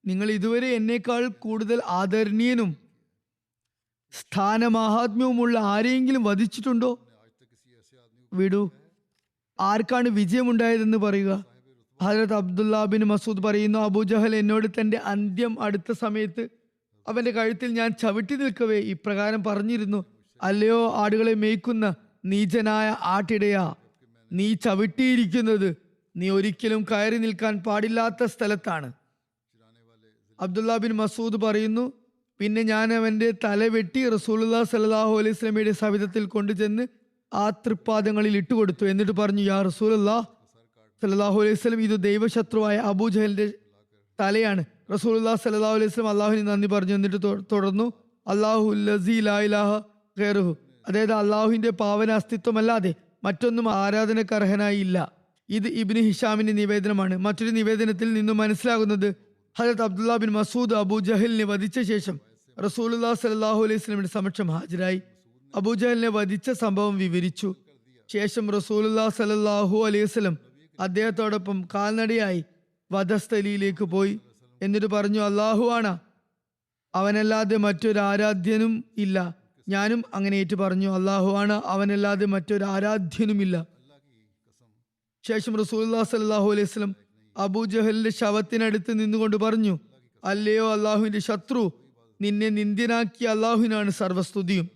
നിങ്ങൾ ഇതുവരെ എന്നേക്കാൾ കൂടുതൽ ആദരണീയനും സ്ഥാനമാഹാത്മ്യവുമുള്ള ആരെയെങ്കിലും വധിച്ചിട്ടുണ്ടോ? വിടൂ, ആർക്കാണ് വിജയമുണ്ടായതെന്ന് പറയുക. ഹജറത്ത് അബ്ദുല്ല ബിൻ മസൂദ് പറയുന്നു, അബൂജഹൽ എന്നോട് തന്റെ അന്ത്യം അടുത്ത സമയത്ത് അവന്റെ കഴുത്തിൽ ഞാൻ ചവിട്ടി നിൽക്കവേ ഇപ്രകാരം പറഞ്ഞിരുന്നു, അല്ലയോ ആടുകളെ മേയ്ക്കുന്ന നീചനായ ആട്ടിടയാ, നീ ചവിട്ടിയിരിക്കുന്നത് നീ ഒരിക്കലും കയറി നിൽക്കാൻ പാടില്ലാത്ത സ്ഥലത്താണ്. അബ്ദുല്ല ബിൻ മസൂദ് പറയുന്നു, പിന്നെ ഞാൻ അവന്റെ തല വെട്ടി റസൂലുള്ളാഹി സ്വല്ലല്ലാഹു അലൈഹി വസല്ലമയുടെ സവിധത്തിൽ കൊണ്ടുചെന്ന് ആ തൃപ്പാദങ്ങളിൽ ഇട്ടുകൊടുത്തു. എന്നിട്ട് പറഞ്ഞു, യാ റസൂലുള്ളാഹി സ്വല്ലല്ലാഹു അലൈഹി വസല്ലം, ഇത് ദൈവശത്രുവായ അബൂജഹലിന്റെ തലയാണ്. റസൂലുള്ളാഹി സ്വല്ലല്ലാഹു അലൈഹി വസല്ലം അള്ളാഹുവിന് നന്ദി പറഞ്ഞു. എന്നിട്ട് തുടർന്നു, അല്ലാഹു ലസീ ലാ ഇലാഹ ഗൈറുഹു, അതായത് അള്ളാഹുവിന്റെ പാവന അസ്തിത്വമല്ലാതെ മറ്റൊന്നും ആരാധനക്ക് അർഹനായി ഇല്ല. ഇത് ഇബ്നു ഹിഷാമിന്റെ നിവേദനമാണ്. മറ്റൊരു നിവേദനത്തിൽ നിന്നും മനസ്സിലാകുന്നത്, ഹജരത്ത് അബ്ദുല്ല ബിൻ മസൂദ് അബൂജഹലിനെ വധിച്ച ശേഷം റസൂലുള്ളാഹി സ്വല്ലല്ലാഹു അലൈഹി വസല്ലമയുടെ സമക്ഷം ഹാജരായി അബൂജഹലിനെ വധിച്ച സംഭവം വിവരിച്ചു. ശേഷം റസൂലുള്ളാഹി സ്വല്ലല്ലാഹു അലൈഹി വസല്ലം അദ്ദേഹത്തോടൊപ്പം കാൽനടയായി വധസ്ഥലിയിലേക്ക് പോയി. എന്നിട്ട് പറഞ്ഞു, അല്ലാഹു ആണ്, അവനല്ലാതെ മറ്റൊരു ആരാധ്യനും ഇല്ല. ഞാനും അങ്ങനെ ഏറ്റു പറഞ്ഞു, അല്ലാഹു ആണ്, അവനല്ലാതെ മറ്റൊരു ആരാധ്യനുമില്ല. ശേഷം റസൂലുള്ളാഹി സ്വല്ലല്ലാഹു അലൈഹി വസല്ലം അബൂജഹലിന്റെ ശവത്തിനടുത്ത് നിന്നുകൊണ്ട് പറഞ്ഞു, അല്ലയോ അള്ളാഹുവിന്റെ ശത്രു, നിന്നെ നിന്ദ്യനാക്കിയ അള്ളാഹുവിനാണ് സർവസ്തുതിയും.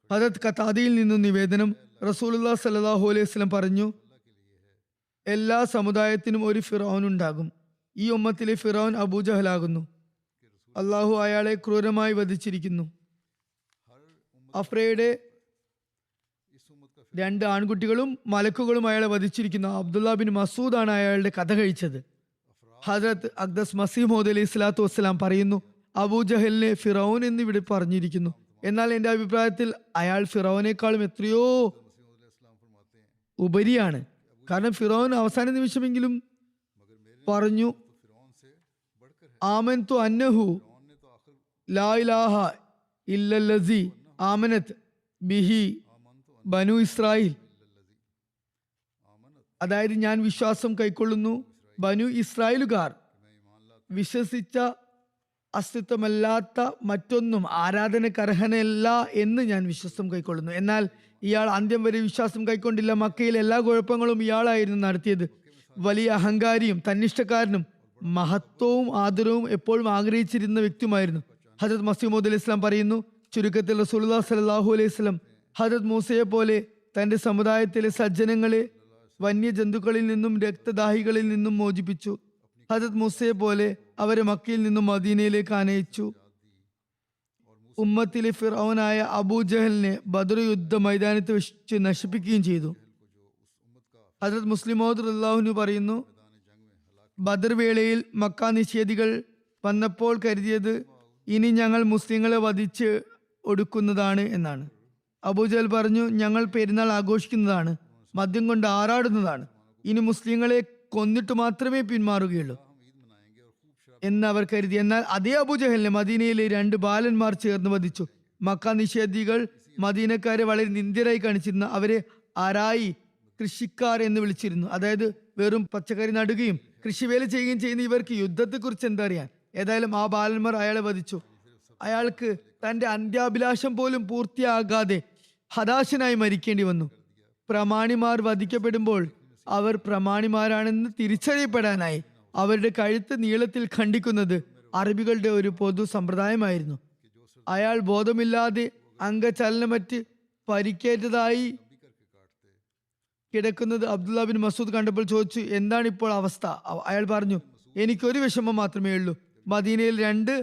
ഹദരത്ത് ഖതാദയിൽ നിന്നും നിവേദനം, റസൂലുള്ളാഹി സ്വല്ലല്ലാഹു അലൈഹി വസല്ലം പറഞ്ഞു, എല്ലാ സമുദായത്തിനും ഒരു ഫിറഔൻ ഉണ്ടാകും. ഈ ഉമ്മത്തിലെ ഫിറഔൻ അബൂജഹലാകുന്നു. അള്ളാഹു അയാളെ ക്രൂരമായി വധിച്ചിരിക്കുന്നു. അഫ്രയുടെ 2 ആൺകുട്ടികളും മലക്കുകളും അയാളെ വധിച്ചിരിക്കുന്നു. അബ്ദുല്ല ബിൻ മസൂദാണ് അയാളുടെ കഥ കഴിച്ചത്. ഹജറത്ത് അഖ്ദസ് മസീഹ് മൗഊദ് അലൈഹി സ്വലാത്തു വസ്സലാം പറയുന്നു, അബൂജഹലിനെ ഫിറൗൻ എന്നിവിടെ പറഞ്ഞിരിക്കുന്നു. എന്നാൽ എൻ്റെ അഭിപ്രായത്തിൽ അയാൾ ഫിറൗനേക്കാളും എത്രയോ ഉപരിയാണ്. കാരണം ഫിറൗൻ അവസാന നിമിഷമെങ്കിലും പറഞ്ഞു, ആമൻതു അന്നഹു ലാ ഇലാഹ ഇല്ലല്ലസി ആമനത് ബിഹി ബനു ഇസ്രായേൽ, അതായത് ഞാൻ വിശ്വാസം കൈക്കൊള്ളുന്നു, ബനു ഇസ്രായേലുകാർ വിശ്വസിച്ച അസ്തിത്വമല്ലാത്ത മറ്റൊന്നും ആരാധനക്കർഹനല്ല എന്ന് ഞാൻ വിശ്വാസം കൈക്കൊള്ളുന്നു. എന്നാൽ ഇയാൾ അന്ത്യം വരെ വിശ്വാസം കൈക്കൊണ്ടില്ല. മക്കയിൽ എല്ലാ കുഴപ്പങ്ങളും ഇയാളായിരുന്നു നടത്തിയത്. വലിയ അഹങ്കാരിയും തന്നിഷ്ടക്കാരനും മഹത്വവും ആദരവും എപ്പോഴും ആഗ്രഹിച്ചിരുന്ന വ്യക്തിയുമായിരുന്നു. ഹജരത് മസീമൂദ് അലൈഹി ഇസ്ലാം പറയുന്നു, ചുരുക്കത്തിൽ റസൂലുള്ളാഹി സ്വല്ലല്ലാഹു അലൈഹി വസല്ലം ഹജരത് മൂസയെ പോലെ തന്റെ സമുദായത്തിലെ സജ്ജനങ്ങളെ വന്യജന്തുക്കളിൽ നിന്നും രക്തദാഹികളിൽ നിന്നും മോചിപ്പിച്ചു. ഹജരത് മൂസയെ പോലെ അവരെ മക്കയിൽ നിന്നും മദീനയിലേക്ക് ആനയിച്ചു. ഉമ്മത്തിലെ ഫിറഔനായ അബൂജഹലിനെ ബദർ യുദ്ധ മൈതാനത്ത് വെച്ച് നശിപ്പിക്കുകയും ചെയ്തു. ഹജരത് മുസ്ലിം മൗദ് റളിയല്ലാഹു പറയുന്നു, ബദർ വേളയിൽ മക്ക നിഷേധികൾ വന്നപ്പോൾ കരുതിയത് ഇനി ഞങ്ങൾ മുസ്ലിങ്ങളെ വധിച്ച് ഒടുക്കുന്നതാണ് എന്നാണ്. അബൂജഹൽ പറഞ്ഞു, ഞങ്ങൾ പെരുന്നാൾ ആഘോഷിക്കുന്നതാണ്, മദ്യം കൊണ്ട് ആറാടുന്നതാണ്, ഇനി മുസ്ലിങ്ങളെ കൊന്നിട്ട് മാത്രമേ പിന്മാറുകയുള്ളൂ എന്ന് അവർ കരുതി. എന്നാൽ അതേ അബൂജഹലിനെ മദീനയിലെ 2 ബാലന്മാർ ചേർന്ന് വധിച്ചു. മക്ക നിഷേധികൾ മദീനക്കാരെ വളരെ നിന്ദ്യരായി കാണിച്ചിരുന്നു. അവരെ അറായി കൃഷിക്കാർ എന്ന് വിളിച്ചിരുന്നു. അതായത് വെറും പച്ചക്കറി നടുകയും കൃഷിവേല ചെയ്യുകയും ചെയ്യുന്ന ഇവർക്ക് യുദ്ധത്തെക്കുറിച്ച് എന്താ അറിയാൻ. ഏതായാലും ആ ബാലന്മാർ അയാളെ വധിച്ചു. അയാൾക്ക് തന്റെ അന്ത്യാഭിലാഷം പോലും പൂർത്തിയാകാതെ ഹതാശനായി മരിക്കേണ്ടി വന്നു. പ്രമാണിമാർ വധിക്കപ്പെടുമ്പോൾ അവർ പ്രമാണിമാരാണെന്ന് തിരിച്ചറിയപ്പെടാനായി അവരുടെ കഴുത്ത് നീളത്തിൽ ഖണ്ഡിക്കുന്നത് അറബികളുടെ ഒരു പൊതു സമ്പ്രദായമായിരുന്നു. അയാൾ ബോധമില്ലാതെ അംഗചലനമറ്റ് പരിക്കേറ്റതായി കിടക്കുന്നത് അബ്ദുള്ള ബിൻ മസൂദ് കണ്ടപ്പോൾ ചോദിച്ചു, എന്താണ് ഇപ്പോൾ അവസ്ഥ? അയാൾ പറഞ്ഞു, എനിക്കൊരു വിഷമം മാത്രമേ ഉള്ളൂ. മദീനയിൽ 2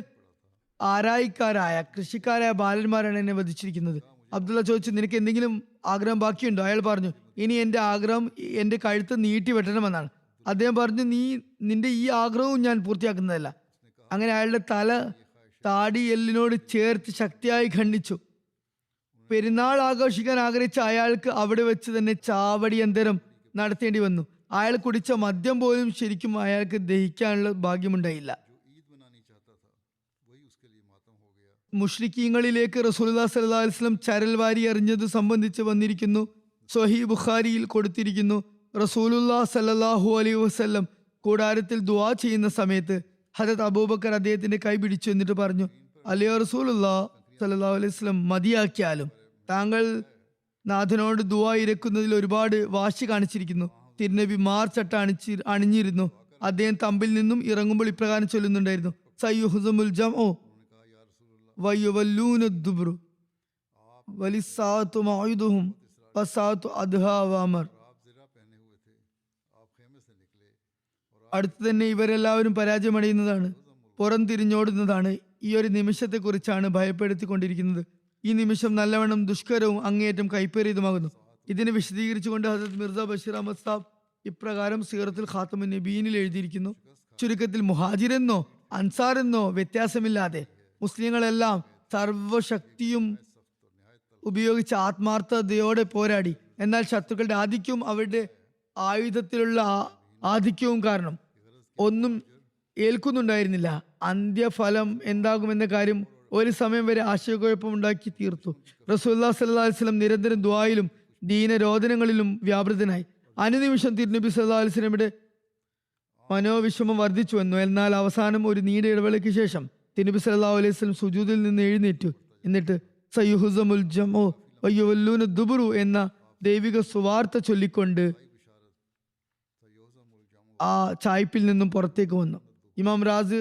ആരായിക്കാരായ കൃഷിക്കാരായ ബാലന്മാരാണ് എന്നെ വധിച്ചിരിക്കുന്നത്. അബ്ദുള്ള ചോദിച്ചു, നിനക്ക് എന്തെങ്കിലും ആഗ്രഹം ബാക്കിയുണ്ടോ? അയാൾ പറഞ്ഞു, ഇനി എൻ്റെ ആഗ്രഹം എൻ്റെ കഴുത്ത് നീട്ടി വെട്ടണമെന്നാണ്. അദ്ദേഹം പറഞ്ഞു, നിന്റെ ഈ ആഗ്രഹവും ഞാൻ പൂർത്തിയാക്കുന്നതല്ല. അങ്ങനെ അയാളുടെ തല താടി എല്ലിനോട് ചേർത്ത് ശക്തിയായി ഖണ്ഡിച്ചു. പെരുന്നാൾ ആഘോഷിക്കാൻ ആഗ്രഹിച്ച അയാൾക്ക് അവിടെ വെച്ച് തന്നെ ചാവടിയന്തരം നടത്തേണ്ടി വന്നു. അയാൾ കുടിച്ച മദ്യം പോലും ശരിക്കും അയാൾക്ക് ദഹിക്കാനുള്ള ഭാഗ്യമുണ്ടായില്ല. മുഷ്രിക്കീങ്ങളിലേക്ക് റസൂലുള്ളാഹി സ്വല്ലല്ലാഹു അലൈഹി വസല്ലം ചരൽ വാരി എറിഞ്ഞത് സംബന്ധിച്ച് വന്നിരിക്കുന്നു. സ്വഹീഹ് ബുഖാരിയിൽ കൊടുത്തിരിക്കുന്നു, റസൂലുള്ളാഹി സ്വല്ലല്ലാഹു അലൈഹി വസല്ലം കൂടാരത്തിൽ ദുആ ചെയ്യുന്ന സമയത്ത് ഹദരത്ത് അബൂബക്കർ അദ്ദേഹത്തിന്റെ കൈ പിടിച്ചു. എന്നിട്ട് പറഞ്ഞു, അല്ലയോ റസൂലുള്ളാഹി സ്വല്ലല്ലാഹു അലൈഹി വസല്ലം, മതിയാക്കിയാലും താങ്കൾ നാഥനോട് ദുആ ഇരക്കുന്നതിൽ ഒരുപാട് വാശി കാണിച്ചിരിക്കുന്നു. തിരുനബി മാർച്ചട്ട അണിഞ്ഞിരുന്നു. അദ്ദേഹം തമ്പിൽ നിന്നും ഇറങ്ങുമ്പോൾ ഇപ്രകാരം ചൊല്ലുന്നുണ്ടായിരുന്നു, സയ്യുഹ്സമുൽ ജംഉ വയുവല്ലൂന ദുബ്റു വലിസ്സാഅതു മൗഇദുഹും വസ്സാഅതു അദ്ഹാ വഅമർ. അടുത്ത് തന്നെ ഇവരെല്ലാവരും പരാജയമടയുന്നതാണ്, പുറം തിരിഞ്ഞോടുന്നതാണ്. ഈ ഒരു നിമിഷത്തെക്കുറിച്ചാണ് ഭയപ്പെടുത്തിക്കൊണ്ടിരിക്കുന്നത്. ഈ നിമിഷം നല്ലവണ്ണം ദുഷ്കരവും അങ്ങേയറ്റം കൈപ്പേറിയതുമാകുന്നു. ഇതിനെ വിശദീകരിച്ചുകൊണ്ട് ഹസരത് മിർസ ബഷീർ അഹമ്മദ് സാബ് ഇപ്രകാരം സീറത്തുൽ ഖാത്തമുൻ നബീനിൽ എഴുതിയിരിക്കുന്നു, ചുരുക്കത്തിൽ മുഹാജിരെന്നോ അൻസാറെന്നോ വ്യത്യാസമില്ലാതെ മുസ്ലിങ്ങളെല്ലാം സർവശക്തിയും ഉപയോഗിച്ച് ആത്മാർത്ഥതയോടെ പോരാടി. എന്നാൽ ശത്രുക്കളുടെ ആധിക്യവും അവരുടെ ആയുധത്തിലുള്ള ആധിക്യവും കാരണം ഒന്നും ഏൽക്കുന്നുണ്ടായിരുന്നില്ല. അന്ത്യഫലം എന്താകുമെന്ന കാര്യം ഒരു സമയം വരെ ആശയക്കുഴപ്പമുണ്ടാക്കി തീർത്തു. റസൂലുള്ളാഹി സ്വല്ലല്ലാഹു അലൈഹി വസല്ലം നിരന്തരം ദുആയിലും ദീനരോധനങ്ങളിലും വ്യാപൃതനായി. അനുനിമിഷം തിരുനബി സല്ലല്ലാഹു അലൈഹി വസല്ലമയുടെ മനോവിഷമം വർദ്ധിച്ചു വന്നു. എന്നാൽ അവസാനം ഒരു നീണ്ട ഇടവേളയ്ക്ക് ശേഷം തിരുനബി സല്ലല്ലാഹു അലൈഹി വസല്ലം സുജൂദിൽ നിന്ന് എഴുന്നേറ്റു. എന്നിട്ട് സയ്യുഹ്സമുൽ ജംഉ വയുവല്ലൂന ദുബ്റു എന്ന ദൈവിക സുവാർത്ത ചൊല്ലിക്കൊണ്ട് ആ ചായ്പിൽ നിന്നും പുറത്തേക്ക് വന്നു. ഇമാം റാസി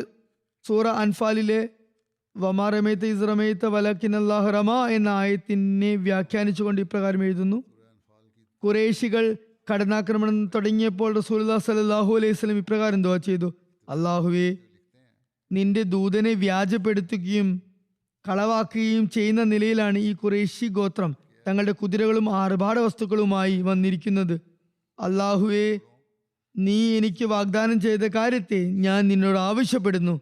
സൂറ അൻഫാലിലെ വമാ റമൈത ഇസ് റമൈത വലകിൻ അല്ലാഹു റമാ എന്ന ആയത്തിനെ വ്യാഖ്യാനിച്ചുകൊണ്ട് ഇപ്രകാരം എഴുതുന്നു, ഖുറൈശികൾ കടന്നാക്രമണം തുടങ്ങിയപ്പോൾ റസൂലുള്ളാഹി സ്വല്ലല്ലാഹു അലൈഹി വസല്ലം ഇപ്രകാരം ദുആ ചെയ്തു, അല്ലാഹുവേ, നിന്റെ ദൂതനെ വ്യാജപ്പെടുത്തുകയും കളവാക്കുകയും ചെയ്യുന്ന നിലയിലാണ് ഈ ഖുറൈശി ഗോത്രം തങ്ങളുടെ കുതിരകളും ആർഭാട വസ്തുക്കളുമായി വന്നിരിക്കുന്നത്. അല്ലാഹുവേ, നീ എനിക്ക് വാഗ്ദാനം ചെയ്ത കാര്യത്തെ ഞാൻ നിന്നോട് ആവശ്യപ്പെടുന്നു.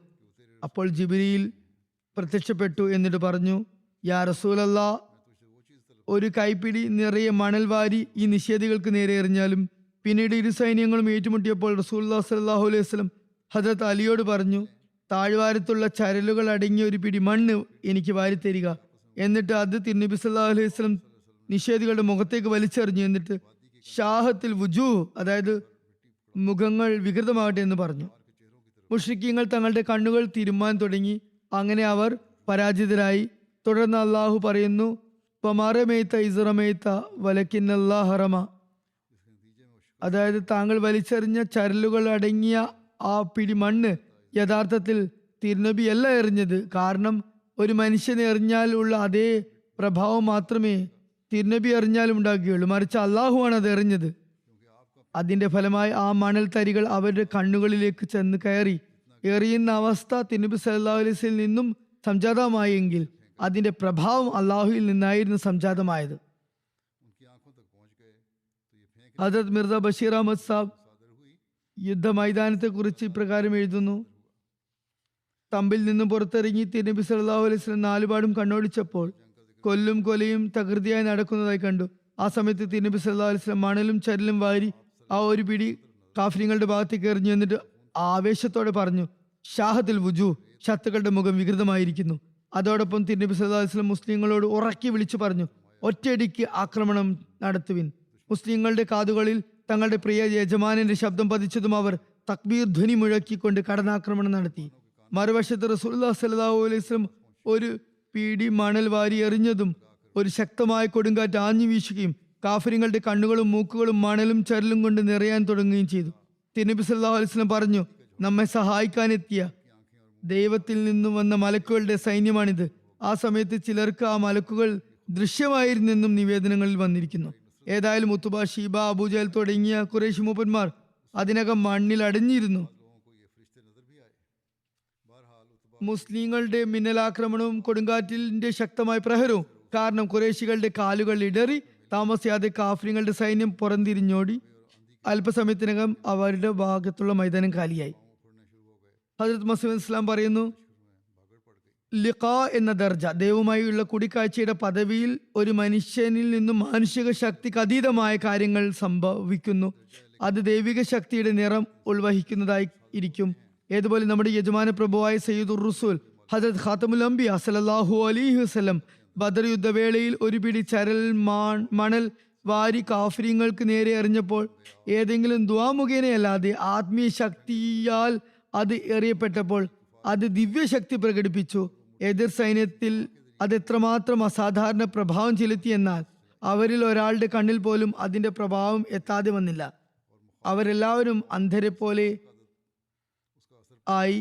അപ്പോൾ ജിബ്രീൽ പ്രത്യക്ഷപ്പെട്ടു. എന്നിട്ട് പറഞ്ഞു, യാ റസൂലല്ലാ, ഒരു കൈപ്പിടി നിറയെ മണൽ വാരി ഈ നിഷേധികൾക്ക് നേരെ എറിഞ്ഞാലും. പിന്നീട് ഇരു സൈന്യങ്ങളും ഏറ്റുമുട്ടിയപ്പോൾ റസൂലുള്ളാഹി സ്വല്ലല്ലാഹു അലൈഹി വസല്ലം ഹദരത്ത് അലിയോട് പറഞ്ഞു, താഴ്വാരത്തുള്ള ചരലുകൾ അടങ്ങിയ ഒരു പിടി മണ്ണ് എനിക്ക് വാരിത്തരിക. എന്നിട്ട് അത് തിരുനബി സല്ലല്ലാഹു അലൈഹി വസല്ലം നിഷേധികളുടെ മുഖത്തേക്ക് വലിച്ചെറിഞ്ഞു. എന്നിട്ട് ഷാഹത്തിൽ വുജൂ, അതായത് മുഖങ്ങൾ വികൃതമാകട്ടെ എന്ന് പറഞ്ഞു. മുശ്രിക്കീങ്ങൾ തങ്ങളുടെ കണ്ണുകൾ തിരുമ്മാൻ തുടങ്ങി. അങ്ങനെ അവർ പരാജിതരായി. തുടർന്ന് അള്ളാഹു പറയുന്നു, പമാറമേത്ത ഇസ്റമേത്ത വലക്കിന്നല്ലാഹ റമ. അതായത് താങ്കൾ വലിച്ചെറിഞ്ഞ ചരലുകൾ അടങ്ങിയ ആ പിടി മണ്ണ് യഥാർത്ഥത്തിൽ തിരുനബി അല്ല എറിഞ്ഞത്. കാരണം ഒരു മനുഷ്യനെ എറിഞ്ഞാൽ ഉള്ള അതേ പ്രഭാവം മാത്രമേ തിരുനബി എറിഞ്ഞാലും ഉണ്ടാകുകയുള്ളൂ, മറിച്ച് അള്ളാഹുവാണ് അത് എറിഞ്ഞത്. അതിന്റെ ഫലമായി ആ മണൽ തരികൾ അവരുടെ കണ്ണുകളിലേക്ക് ചെന്ന് കയറി. എറിയുന്ന അവസ്ഥ തിരുനബി സല്ലല്ലാഹു അലൈഹി വസല്ലം നിന്നും സംജാതമായെങ്കിൽ അതിന്റെ പ്രഭാവം അള്ളാഹുവിൽ നിന്നായിരുന്നു സംജാതമായത്. ഹദരത്ത് മിർസ ബഷീർ അഹമ്മദ് സാബ് യുദ്ധ മൈതാനത്തെ കുറിച്ച് ഇപ്രകാരം എഴുതുന്നു: തമ്പിൽ നിന്നും പുറത്തിറങ്ങി തിരുനബി സല്ലല്ലാഹു അലൈഹി വസല്ലം നാലുപാടും കണ്ണോടിച്ചപ്പോൾ കൊല്ലും കൊലയും തകൃതിയായി നടക്കുന്നതായി കണ്ടു. ആ സമയത്ത് തിരുനബി സല്ലല്ലാഹു അലൈഹി വസല്ലം മണലും ചരലും വാരി ആ ഒരു പിടി കാഫിര്യങ്ങളുടെ ഭാഗത്തേക്ക് എറിഞ്ഞു. എന്നിട്ട് ആവേശത്തോടെ പറഞ്ഞു, ഷാഹത്തുൽ വുജൂ, ശത്രുക്കളുടെ മുഖം വികൃതമായിരിക്കുന്നു. അതോടൊപ്പം തിരുനബി സല്ലല്ലാഹു അലൈഹി വസല്ലം മുസ്ലിങ്ങളോട് ഉറക്കി വിളിച്ചു പറഞ്ഞു, ഒറ്റയടിക്ക് ആക്രമണം നടത്തുവിൻ. മുസ്ലിങ്ങളുടെ കാതുകളിൽ തങ്ങളുടെ പ്രിയ യജമാനന്റെ ശബ്ദം പതിച്ചതും അവർ തക്ബീർ ധ്വനി മുഴക്കിക്കൊണ്ട് കടന്നാക്രമണം നടത്തി. മറുവശത്ത് റസൂലുള്ളാഹി സ്വല്ലല്ലാഹു അലൈഹി വസല്ലം ഒരു പിടി മണൽ വാരി എറിഞ്ഞതും ഒരു ശക്തമായ കൊടുങ്കാറ്റ് ആഞ്ഞു വീശുകയും കാഫിര്യങ്ങളുടെ കണ്ണുകളും മൂക്കുകളും മണലും ചരലും കൊണ്ട് നിറയാൻ തുടങ്ങുകയും ചെയ്തു. തിരുനബി സല്ലല്ലാഹു അലൈഹി വസല്ലം പറഞ്ഞു, നമ്മെ സഹായിക്കാനെത്തിയ ദൈവത്തിൽ നിന്നും വന്ന മലക്കുകളുടെ സൈന്യമാണിത്. ആ സമയത്ത് ചിലർക്ക് ആ മലക്കുകൾ ദൃശ്യമായിരുന്നെന്നും നിവേദനങ്ങളിൽ വന്നിരിക്കുന്നു. ഏതായാലും ഉത്തുബ, ഷീബ, അബൂജഹൽ തുടങ്ങിയ ഖുറൈശ് മൂപ്പന്മാർ അതിനകം മണ്ണിൽ അടഞ്ഞിരുന്നു. മുസ്ലിങ്ങളുടെ മിന്നലാക്രമണവും കൊടുങ്കാറ്റിന്റെ ശക്തമായ പ്രഹരവും കാരണം ഖുറൈശികളുടെ കാലുകൾ ഇടറി. താമസിയാതെ കാഫിര്യങ്ങളുടെ സൈന്യം പുറംതിരിഞ്ഞോടി. അല്പസമയത്തിനകം അവരുടെ ഭാഗത്തുള്ള മൈതാനം കാലിയായി. ഹദരത്ത് മസീഹ് ഇസ്ലാം പറയുന്നു, ലിഖാ എന്ന ദർജ, ദൈവവുമായുള്ള കൂടിക്കാഴ്ചയുടെ പദവിയിൽ ഒരു മനുഷ്യനിൽ നിന്നും മാനുഷിക ശക്തിക്ക് അതീതമായ കാര്യങ്ങൾ സംഭവിക്കുന്നു. അത് ദൈവിക ശക്തിയുടെ നിറം ഉൾവഹിക്കുന്നതായി ഇരിക്കും. ഏതുപോലെ നമ്മുടെ യജമാന പ്രഭുവായ സയ്യിദുർ റസൂൽ ഹദരത്ത് ഖാത്തമുൽ അംബിയ സല്ലല്ലാഹു അലൈഹി വസല്ലം ബദർ യുദ്ധവേളയിൽ ഒരു പിടി ചരൽ മണൽ വാരി കാഫിര്യങ്ങൾക്ക് നേരെ എറിഞ്ഞപ്പോൾ ഏതെങ്കിലും ദുആ മുഖേനയല്ലാതെ ആത്മീയ ശക്തിയാൽ അത് എറിയപ്പെട്ടപ്പോൾ അത് ദിവ്യശക്തി പ്രകടിപ്പിച്ചു. എതിർ സൈന്യത്തിൽ അത് എത്രമാത്രം അസാധാരണ പ്രഭാവം ചെലുത്തി എന്നാൽ അവരിൽ ഒരാളുടെ കണ്ണിൽ പോലും അതിന്റെ പ്രഭാവം എത്താതെ വന്നില്ല. അവരെല്ലാവരും അന്ധരെ പോലെ ആയി.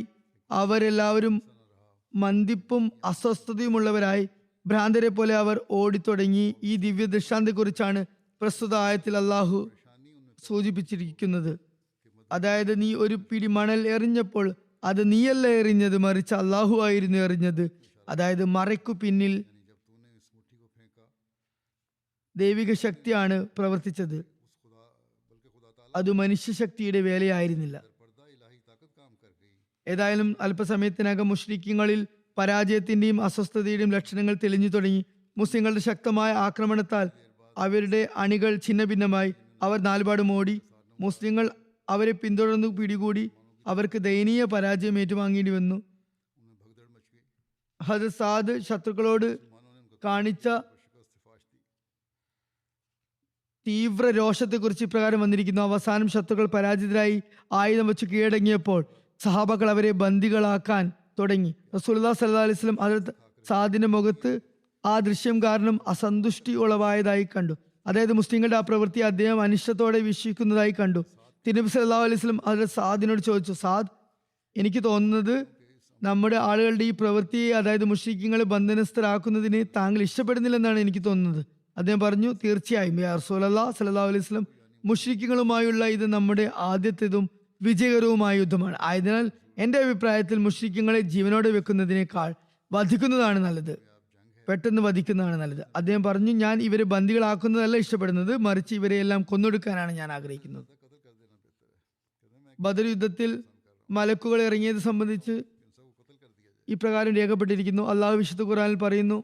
അവരെല്ലാവരും മന്ദിപ്പും അസ്വസ്ഥതയുമുള്ളവരായി ഭ്രാന്തരെ പോലെ അവർ ഓടിത്തുടങ്ങി. ഈ ദിവ്യ ദൃഷ്ടാന്തത്തെക്കുറിച്ചാണ് പ്രസ്തുത ആയത്തിൽ അള്ളാഹു സൂചിപ്പിച്ചിരിക്കുന്നത്. അതായത്, നീ ഒരു പിടി മണൽ എറിഞ്ഞപ്പോൾ അത് നീയല്ല എറിഞ്ഞത്, മറിച്ച് അള്ളാഹു ആയിരുന്നു എറിഞ്ഞത്. അതായത് മറയ്ക്കു പിന്നിൽ ദൈവിക ശക്തിയാണ് പ്രവർത്തിച്ചത്, അത് മനുഷ്യശക്തിയുടെ വേലയായിരുന്നില്ല. ഏതായാലും അല്പസമയത്തിനകം മുശ്രിക്കുകളിൽ പരാജയത്തിന്റെയും അസ്വസ്ഥതയുടെയും ലക്ഷണങ്ങൾ തെളിഞ്ഞു തുടങ്ങി. മുസ്ലിങ്ങളുടെ ശക്തമായ ആക്രമണത്താൽ അവരുടെ അണികൾ ഛിന്നഭിന്നമായി. അവർ നാലുപാടും ഓടി. മുസ്ലിങ്ങൾ അവരെ പിന്തുടർന്നു പിടികൂടി. അവർക്ക് ദയനീയ പരാജയം ഏറ്റുവാങ്ങേണ്ടി വന്നു. ഹദരത്ത് സാദ് ശത്രുക്കളോട് കാണിച്ച തീവ്ര രോഷത്തെക്കുറിച്ച് ഇപ്രകാരം വന്നിരിക്കുന്നു: അവസാനം ശത്രുക്കൾ പരാജിതരായി ആയുധം വെച്ച് കീഴടങ്ങിയപ്പോൾ സഹാബാക്കൾ അവരെ ബന്ദികളാക്കാൻ തുടങ്ങി. റസൂലുള്ളാഹി സ്വല്ലല്ലാഹു അലൈഹി വസല്ലം ഹദരത്ത് സാദിന്റെ മുഖത്ത് ആ ദൃശ്യം കാരണം അസന്തുഷ്ടി ഉളവായതായി കണ്ടു. അതായത് മുസ്ലിങ്ങളുടെ ആ പ്രവൃത്തി അദ്ദേഹം അനിഷ്ടത്തോടെ വീക്ഷിക്കുന്നതായി കണ്ടു. തിരുനബി സല്ലല്ലാഹു അലൈഹി വസല്ലം ഹദരത്ത് സാദിനോട് ചോദിച്ചു, സാദ്, എനിക്ക് തോന്നുന്നത് നമ്മുടെ ആളുകളുടെ ഈ പ്രവൃത്തിയെ, അതായത് മുശ്രിക്കുകളെ ബന്ധനസ്ഥരാക്കുന്നതിനെ താങ്കൾ ഇഷ്ടപ്പെടുന്നില്ലെന്നാണ് എനിക്ക് തോന്നുന്നത്. അദ്ദേഹം പറഞ്ഞു, തീർച്ചയായും യാ റസൂലല്ലാഹ് സ്വല്ലല്ലാഹു അലൈഹി വസല്ലം, മുശ്രിക്കുകളുമായുള്ള ഇത് നമ്മുടെ ആദ്യത്തേതും വിജയകരവുമായ യുദ്ധമാണ്. ആയതിനാൽ എന്റെ അഭിപ്രായത്തിൽ മുശ്രിക്കുകളെ ജീവനോടെ വെക്കുന്നതിനേക്കാൾ വധിക്കുന്നതാണ് നല്ലത്, പെട്ടെന്ന് വധിക്കുന്നതാണ് നല്ലത്. അദ്ദേഹം പറഞ്ഞു, ഞാൻ ഇവരെ ബന്ദികളാക്കുന്നതല്ല ഇഷ്ടപ്പെടുന്നത്, മറിച്ച് ഇവരെ എല്ലാം കൊന്നൊടുക്കാനാണ് ഞാൻ ആഗ്രഹിക്കുന്നത്. ബദർ യുദ്ധത്തിൽ മലക്കുകൾ ഇറങ്ങിയത് സംബന്ധിച്ച് ഇപ്രകാരം രേഖപ്പെട്ടിരിക്കുന്നു. അള്ളാഹു വിശുദ്ധ ഖുർആനിൽ പറയുന്നു,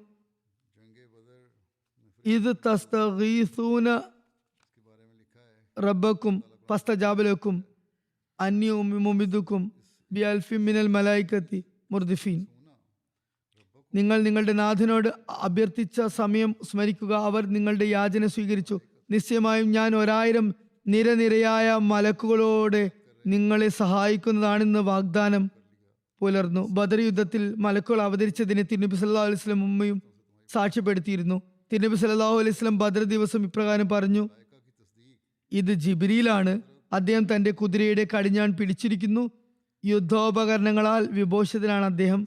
ഇത് തസ്തഗീസൂന റബ്ബക്കും ഫസ്തജാബ ലക്കും അന്നി മുമിദുക്കും ബിഅൽഫിൻ മിനൽ മലായികത്തി മുർദിഫീൻ. നിങ്ങൾ നിങ്ങളുടെ നാഥനോട് അഭ്യർത്ഥിച്ച സമയം സ്മരിക്കുക. അവർ നിങ്ങളുടെ യാചന സ്വീകരിച്ചു. നിശ്ചയമായും ഞാൻ 1000 നിരനിരയായ മലക്കുകളോടെ നിങ്ങളെ സഹായിക്കുന്നതാണെന്ന് വാഗ്ദാനം പുലർന്നു. ബദർ യുദ്ധത്തിൽ മലക്കുകൾ അവതരിച്ചതിനെ തിരുനബി സല്ലല്ലാഹു അലൈഹി വസല്ലം ഉമ്മയും സാക്ഷ്യപ്പെടുത്തിയിരുന്നു. തിരുനബി സല്ലല്ലാഹു അലൈഹി വസല്ലം ബദർ ദിവസം ഇപ്രകാരം പറഞ്ഞു: ഇത് ജിബ്രീലാണ്. അദ്ദേഹം തന്റെ കുതിരയുടെ കടിഞ്ഞാൺ പിടിച്ചിരിക്കുന്നു. യുദ്ധോപകരണങ്ങളാൽ വിഭോഷിതനാണ് അദ്ദേഹം.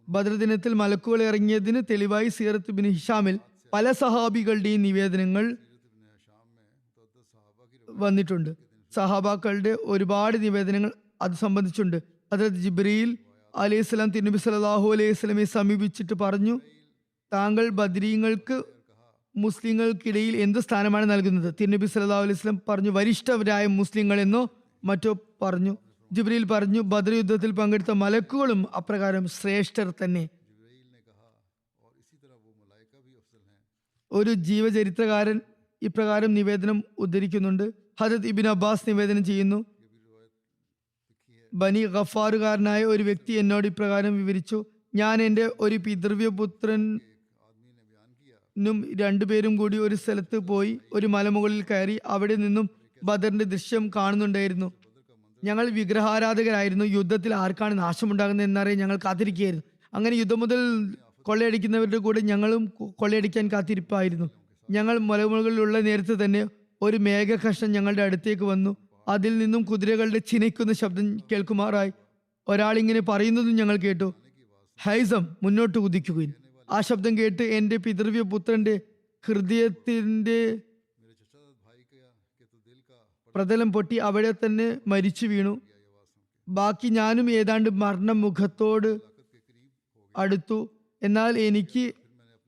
ബദർ ദിനത്തിൽ മലക്കുകൾ ഇറങ്ങിയതിന് തെളിവായി സീറത്ത് ഇബ്നു ഹിഷാമിൽ പല സഹാബികളുടെയും നിവേദനങ്ങൾ വന്നിട്ടുണ്ട്. സഹാബാക്കളുടെ ഒരുപാട് നിവേദനങ്ങൾ അത് സംബന്ധിച്ചുണ്ട്. ഹദ്റത്ത് ജിബ്രീൽ അലൈഹിസ്സലാം തിരുനബി സല്ലല്ലാഹു അലൈഹി വസല്ലമയെ സമീപിച്ചിട്ട് പറഞ്ഞു: താങ്കൾ ബദരീങ്ങൾക്ക് മുസ്ലിങ്ങൾക്കിടയിൽ എന്ത് സ്ഥാനമാണ് നൽകുന്നത്? തിരുനബി സല്ലല്ലാഹു അലൈഹി വസല്ലം പറഞ്ഞു: വരിഷ്ഠരായ മുസ്ലിങ്ങൾ എന്നോ മറ്റോ പറഞ്ഞു. ജിബ്രീൽ പറഞ്ഞു: ബദർ യുദ്ധത്തിൽ പങ്കെടുത്ത മലക്കുകളും അപ്രകാരം ശ്രേഷ്ഠർ തന്നെ. ഒരു ജീവചരിത്രകാരൻ ഇപ്രകാരം നിവേദനം ഉദ്ധരിക്കുന്നുണ്ട്. ഹദരത്ത് ഇബ്നു അബ്ബാസ് നിവേദനം ചെയ്യുന്നു: ബനി ഗഫാറുകാരനായ ഒരു വ്യക്തി എന്നോട് ഇപ്രകാരം വിവരിച്ചു: ഞാൻ എൻ്റെ ഒരു പിതൃവ്യപുത്രനും രണ്ടുപേരും കൂടി ഒരു സ്ഥലത്ത് പോയി ഒരു മലമുകളിൽ കയറി. അവിടെ നിന്നും ബദറിന്റെ ദൃശ്യം കാണുന്നുണ്ടായിരുന്നു. ഞങ്ങൾ വിഗ്രഹാരാധകരായിരുന്നു. യുദ്ധത്തിൽ ആർക്കാണ് നാശമുണ്ടാകുന്നത് എന്നറിയാൻ ഞങ്ങൾ കാത്തിരിക്കുകയായിരുന്നു. അങ്ങനെ യുദ്ധം മുതൽ കൊള്ളയടിക്കുന്നവരുടെ കൂടെ ഞങ്ങളും കൊള്ളയടിക്കാൻ കാത്തിരിപ്പായിരുന്നു. ഞങ്ങൾ മലമുകളിലുള്ള നേരത്ത് തന്നെ ഒരു മേഘകഷ്ണം ഞങ്ങളുടെ അടുത്തേക്ക് വന്നു. അതിൽ നിന്നും കുതിരകളുടെ ചിനയ്ക്കുന്ന ശബ്ദം കേൾക്കുമാറായി. ഒരാളിങ്ങനെ പറയുന്നതും ഞങ്ങൾ കേട്ടു: ഹൈസം, മുന്നോട്ട് കുതിക്കുകയും. ആ ശബ്ദം കേട്ട് എൻ്റെ പിതൃവ്യ പുത്രന്റെ ഹൃദയത്തിന്റെ പ്രതലം പൊട്ടി അവിടെ തന്നെ മരിച്ചു വീണു. ബാക്കി ഞാനും ഏതാണ്ട് മരണമുഖത്തോട് അടുത്തു. എന്നാൽ എനിക്ക്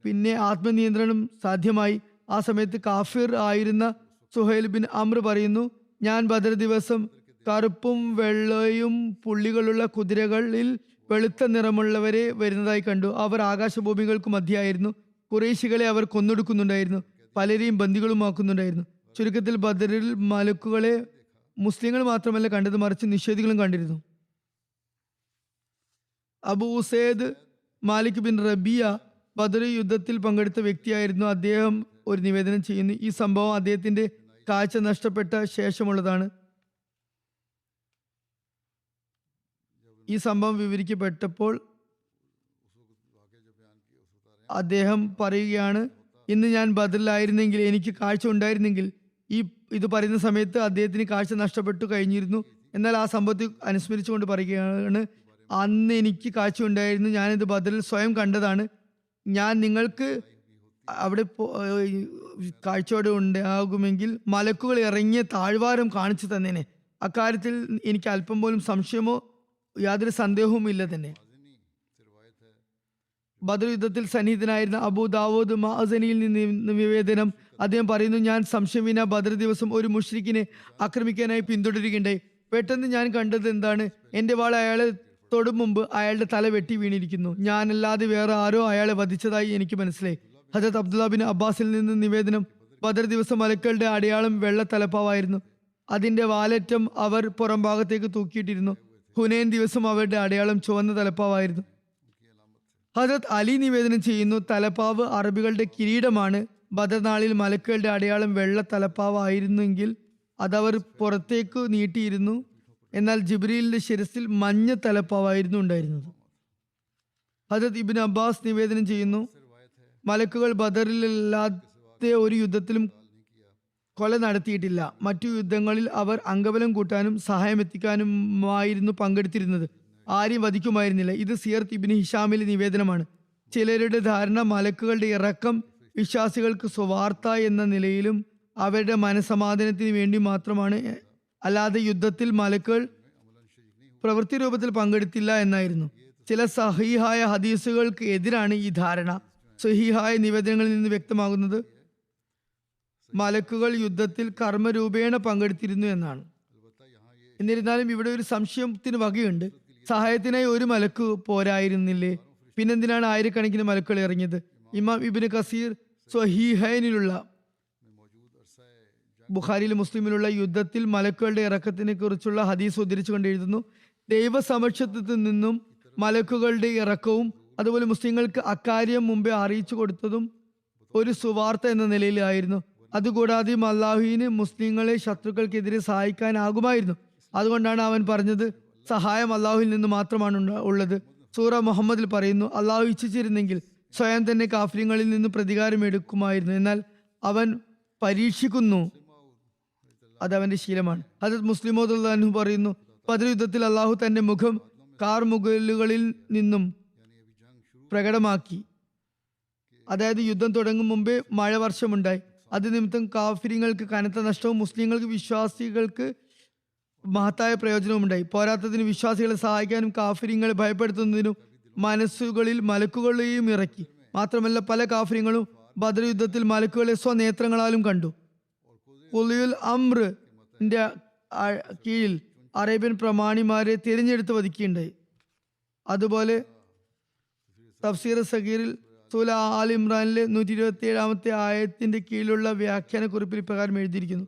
പിന്നെ ആത്മനിയന്ത്രണം സാധ്യമായി. ആ സമയത്ത് കാഫിർ ആയിരുന്ന സുഹൈൽ ബിൻ അമ്ര പറയുന്നു: ഞാൻ ബദർ ദിവസം കറുപ്പും വെള്ളയും പുള്ളികളുള്ള കുതിരകളിൽ വെളുത്ത നിറമുള്ളവരെ വരുന്നതായി കണ്ടു. അവർ ആകാശഭൂമികൾക്ക് മധ്യയായിരുന്നു. ഖുറൈശികളെ അവർ കൊന്നൊടുക്കുന്നുണ്ടായിരുന്നു. പലരെയും ബന്ദികളുമാക്കുന്നുണ്ടായിരുന്നു. ചുരുക്കത്തിൽ ബദറിൽ മലക്കുകളെ മുസ്ലിങ്ങൾ മാത്രമല്ല കണ്ടത്, മറിച്ച് നിഷേധികളും കണ്ടിരുന്നു. അബു ഉസൈദ് മാലിക് ബിൻ റബിയ ബദർ യുദ്ധത്തിൽ പങ്കെടുത്ത വ്യക്തിയായിരുന്നു. അദ്ദേഹം ഒരു നിവേദനം ചെയ്യുന്നു. ഈ സംഭവം അദ്ദേഹത്തിന്റെ കാഴ്ച നഷ്ടപ്പെട്ട ശേഷമുള്ളതാണ്. ഈ സംഭവം വിവരിക്കപ്പെട്ടപ്പോൾ അദ്ദേഹം പറയുകയാണ്: ഇന്ന് ഞാൻ ബദറിലായിരുന്നെങ്കിൽ, എനിക്ക് കാഴ്ച ഉണ്ടായിരുന്നെങ്കിൽ. ഇത് പറയുന്ന സമയത്ത് അദ്ദേഹത്തിന് കാഴ്ച നഷ്ടപ്പെട്ടു കഴിഞ്ഞിരുന്നു. എന്നാൽ ആ സംഭവത്തെ അനുസ്മരിച്ചുകൊണ്ട് പറയുകയാണ്: അന്ന് എനിക്ക് കാഴ്ച ഉണ്ടായിരുന്നു. ഞാനിത് ബദറിൽ സ്വയം കണ്ടതാണ്. ഞാൻ നിങ്ങൾക്ക് അവിടെ കാഴ്ചയോടെ ഉണ്ടാകുമെങ്കിൽ മലക്കുകൾ ഇറങ്ങിയ താഴ്വാരം കാണിച്ചു തന്നേനെ. അക്കാര്യത്തിൽ എനിക്ക് അല്പം പോലും സംശയമോ യാതൊരു സന്ദേഹവും ഇല്ല തന്നെ. ബദർ യുദ്ധത്തിൽ സന്നിഹിതനായിരുന്ന അബൂ ദാവൂദ് മഅസനിയിൽ നിന്ന് നിവേദനം. അദ്ദേഹം പറയുന്നു: ഞാൻ സംശയവിന ബദർ ദിവസം ഒരു മുശ്രിക്കിനെ ആക്രമിക്കാനായി പിന്തുടരുകയുണ്ടായി. പെട്ടെന്ന് ഞാൻ കണ്ടത് എന്താണ്? എൻ്റെ വാൾ അയാളെ തൊടും മുമ്പ് അയാളുടെ തല വെട്ടി വീണിരിക്കുന്നു. ഞാനല്ലാതെ വേറെ ആരോ അയാളെ വധിച്ചതായി എനിക്ക് മനസ്സിലായി. ഹജരത്ത് അബ്ദുല്ല ബിൻ അബ്ബാസിൽ നിന്ന് നിവേദനം: ബദർ ദിവസം മലക്കളുടെ അടയാളം വെള്ള തലപ്പാവായിരുന്നു. അതിന്റെ വാലറ്റം അവർ പുറം ഭാഗത്തേക്ക് തൂക്കിയിട്ടിരുന്നു. ഹുനൈൻ ദിവസം അവരുടെ അടയാളം ചുവന്ന തലപ്പാവായിരുന്നു. ഹജരത്ത് അലി നിവേദനം ചെയ്യുന്നു: തലപ്പാവ് അറബികളുടെ കിരീടമാണ്. ബദർ നാളിൽ മലക്കുകളുടെ അടയാളം വെള്ള തലപ്പാവായിരുന്നെങ്കിൽ അതവർ പുറത്തേക്ക് നീട്ടിയിരുന്നു. എന്നാൽ ജിബ്രീലിന്റെ ശിരസിൽ മഞ്ഞ തലപ്പാവായിരുന്നു ഉണ്ടായിരുന്നത്. ഹജരത്ത് ഇബ്നു അബ്ബാസ് നിവേദനം ചെയ്യുന്നു: മലക്കുകൾ ബദറിലല്ലാത്ത ഒരു യുദ്ധത്തിലും കൊല നടത്തിയിട്ടില്ല. മറ്റു യുദ്ധങ്ങളിൽ അവർ അംഗബലം കൂട്ടാനും സഹായം എത്തിക്കാനുമായിരുന്നു പങ്കെടുത്തിരുന്നത്. ആരെയും വധിക്കുമായിരുന്നില്ല. ഇത് സീറത്ത് ഇബ്നു ഹിഷാമിലെ നിവേദനമാണ്. ചിലരുടെ ധാരണ മലക്കുകളുടെ ഇറക്കം വിശ്വാസികൾക്ക് സ്വാർത്ഥ എന്ന നിലയിലും അവരുടെ മനസമാധാനത്തിന് വേണ്ടി മാത്രമാണ്, അല്ലാതെ യുദ്ധത്തിൽ മലക്കുകൾ പ്രവൃത്തി രൂപത്തിൽ പങ്കെടുത്തില്ല എന്നായിരുന്നു. ചില സഹീഹായ ഹദീസുകൾക്ക് എതിരാണ് ഈ ധാരണ. സഹീഹായ നിവേദനങ്ങളിൽ നിന്ന് വ്യക്തമാകുന്നത് മലക്കുകൾ യുദ്ധത്തിൽ കർമ്മരൂപേണ പങ്കെടുത്തിരുന്നു എന്നാണ്. എന്നിരുന്നാലും ഇവിടെ ഒരു സംശയത്തിന് വകയുണ്ട്. സഹായത്തിനായി ഒരു മലക്ക് പോരായിരുന്നില്ലേ? പിന്നെന്തിനാണ് ആയിരക്കണക്കിന് മലക്കുകൾ ഇറങ്ങിയത്? ഇമാം ഇബ്നു കസീർ സ്വഹീഹൈനിലുള്ള ബുഖാരിയിലും മുസ്ലിമിലുള്ള യുദ്ധത്തിൽ മലക്കുകളുടെ ഇറക്കത്തിനെ കുറിച്ചുള്ള ഹദീസ് ഉദ്ധരിച്ചുകൊണ്ട് എഴുതുന്നു: ദൈവസമക്ഷത്തിൽ നിന്നും മലക്കുകളുടെ ഇറക്കവും അതുപോലെ മുസ്ലിങ്ങൾക്ക് അക്കാര്യം മുമ്പേ അറിയിച്ചു കൊടുത്തതും ഒരു സുവാർത്ത എന്ന നിലയിലായിരുന്നു. അതുകൂടാതെയും അള്ളാഹുവിന് മുസ്ലിങ്ങളെ ശത്രുക്കൾക്കെതിരെ സഹായിക്കാനാകുമായിരുന്നു. അതുകൊണ്ടാണ് അവൻ പറഞ്ഞത്: സഹായം അള്ളാഹുവിൽ നിന്ന് മാത്രമാണ് ഉള്ളത്. സൂറ മുഹമ്മദിൽ പറയുന്നു, അള്ളാഹു ഇച്ഛിച്ചിരുന്നെങ്കിൽ സ്വയം തന്നെ കാഫര്യങ്ങളിൽ നിന്ന് പ്രതികാരം എടുക്കുമായിരുന്നു. എന്നാൽ അവൻ പരീക്ഷിക്കുന്നു, അത് അവന്റെ ശീലമാണ്. ഹദരത്ത് മുസ്ലിമോദ് പറയുന്നു, ബദർ യുദ്ധത്തിൽ അള്ളാഹു തന്റെ മുഖം കാർമുകലുകളിൽ നിന്നും പ്രകടമാക്കി. അതായത് യുദ്ധം തുടങ്ങും മുമ്പേ മഴ വർഷമുണ്ടായി. അത് നിമിത്തം കാഫിര്യങ്ങൾക്ക് കനത്ത നഷ്ടവും മുസ്ലിങ്ങൾക്ക് വിശ്വാസികൾക്ക് മഹത്തായ പ്രയോജനവും ഉണ്ടായി. പോരാത്തതിന് വിശ്വാസികളെ സഹായിക്കാനും കാഫിര്യങ്ങളെ ഭയപ്പെടുത്തുന്നതിനും മനസ്സുകളിൽ മലക്കുകളെയും ഇറക്കി. മാത്രമല്ല പല കാഫിര്യങ്ങളും ബദർ യുദ്ധത്തിൽ മലക്കുകളെ സ്വനേത്രങ്ങളാലും കണ്ടു. ഉലിയുൽ അംറിന്റെ കീഴിൽ അറേബ്യൻ പ്രമാണിമാരെ തിരഞ്ഞെടുത്ത് വധിക്കുകയുണ്ടായി. അതുപോലെ തഫ്സീർ സഗീറിൽ സൂല ആൽ ഇമ്രാനിലെ 127 ആയത്തിന്റെ കീഴിലുള്ള വ്യാഖ്യാന കുറിപ്പിൽ ഇപ്രകാരം എഴുതിയിരിക്കുന്നു: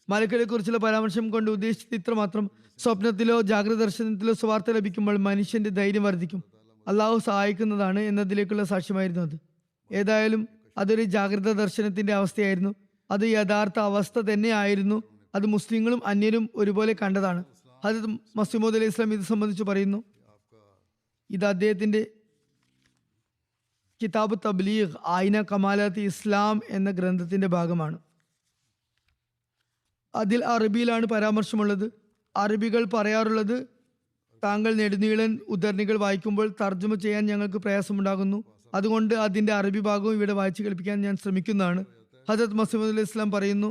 മലക്കുകളെ കുറിച്ചുള്ള പരാമർശം കൊണ്ട് ഉദ്ദേശിച്ചത് ഇത്രമാത്രം: സ്വപ്നത്തിലോ ജാഗ്രത ദർശനത്തിലോ സുവാർത്ത ലഭിക്കുമ്പോൾ മനുഷ്യന്റെ ധൈര്യം വർദ്ധിക്കും. അള്ളാഹു സഹായിക്കുന്നതാണ് എന്നതിലേക്കുള്ള സാക്ഷ്യമായിരുന്നു അത്. ഏതായാലും അതൊരു ജാഗ്രത ദർശനത്തിന്റെ അവസ്ഥയായിരുന്നു. അത് യഥാർത്ഥ അവസ്ഥ തന്നെയായിരുന്നു. അത് മുസ്ലിങ്ങളും അന്യരും ഒരുപോലെ കണ്ടതാണ്. ഹദരത്ത് മസീമോദ് അലൈഹി ഇസ്ലാം ഇത് സംബന്ധിച്ച് പറയുന്നു, ഇത് അദ്ദേഹത്തിന്റെ കിതാബ് തബ്ലീഗ് ആയിന കമാലാത്ത് ഇസ്ലാം എന്ന ഗ്രന്ഥത്തിന്റെ ഭാഗമാണ്. അതിൽ അറബിയിലാണ് പരാമർശമുള്ളത്. അറബികൾ പറയാറുള്ളത്, താങ്കൾ നെടുനീളൻ ഉദ്ധരണികൾ വായിക്കുമ്പോൾ തർജ്ജമ ചെയ്യാൻ ഞങ്ങൾക്ക് പ്രയാസമുണ്ടാകുന്നു. അതുകൊണ്ട് അതിന്റെ അറബി ഭാഗവും ഇവിടെ വായിച്ചു കേൾപ്പിക്കാൻ ഞാൻ ശ്രമിക്കുന്നതാണ്. ഹദരത്ത് മസീമോദ് അലൈഹി ഇസ്ലാം പറയുന്നു,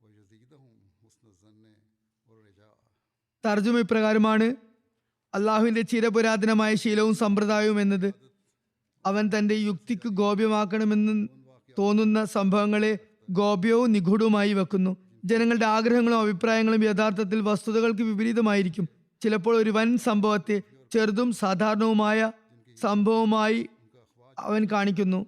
वयज़ीदहुम हुस्न ज़न्न व रजा। തർജുമ ഇപ്രകാരമാണ്: അള്ളാഹുവിന്റെ ചിരപുരാതനമായ ശീലവും സമ്പ്രദായവും എന്നത് അവൻ തന്റെ യുക്തിക്ക് ഗോപ്യമാക്കണമെന്ന് തോന്നുന്ന സംഭവങ്ങളെ ഗോപ്യവും നിഗൂഢവുമായി വെക്കുന്നു. ജനങ്ങളുടെ ആഗ്രഹങ്ങളും അഭിപ്രായങ്ങളും യഥാർത്ഥത്തിൽ വസ്തുതകൾക്ക് വിപരീതമായിരിക്കും. ചിലപ്പോൾ ഒരു വൻ സംഭവത്തെ ചെറുതും സാധാരണവുമായ സംഭവമായി അവൻ കാണിക്കുന്നു.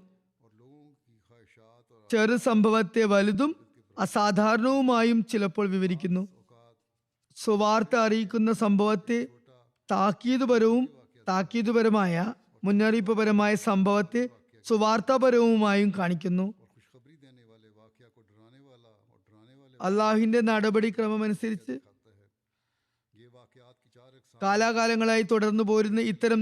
ചെറു സംഭവത്തെ വലുതും അസാധാരണവുമായും ചിലപ്പോൾ വിവരിക്കുന്നു. സുവാർത്ത അറിയിക്കുന്ന സംഭവത്തെ താക്കീതുപരമായ മുന്നറിയിപ്പുപരമായ സംഭവത്തെ സുവാർത്താപരവുമായും കാണിക്കുന്നു. അള്ളാഹുവിന്റെ നടപടിക്രമമനുസരിച്ച് കാലാകാലങ്ങളായി തുടർന്നു പോരുന്ന ഇത്തരം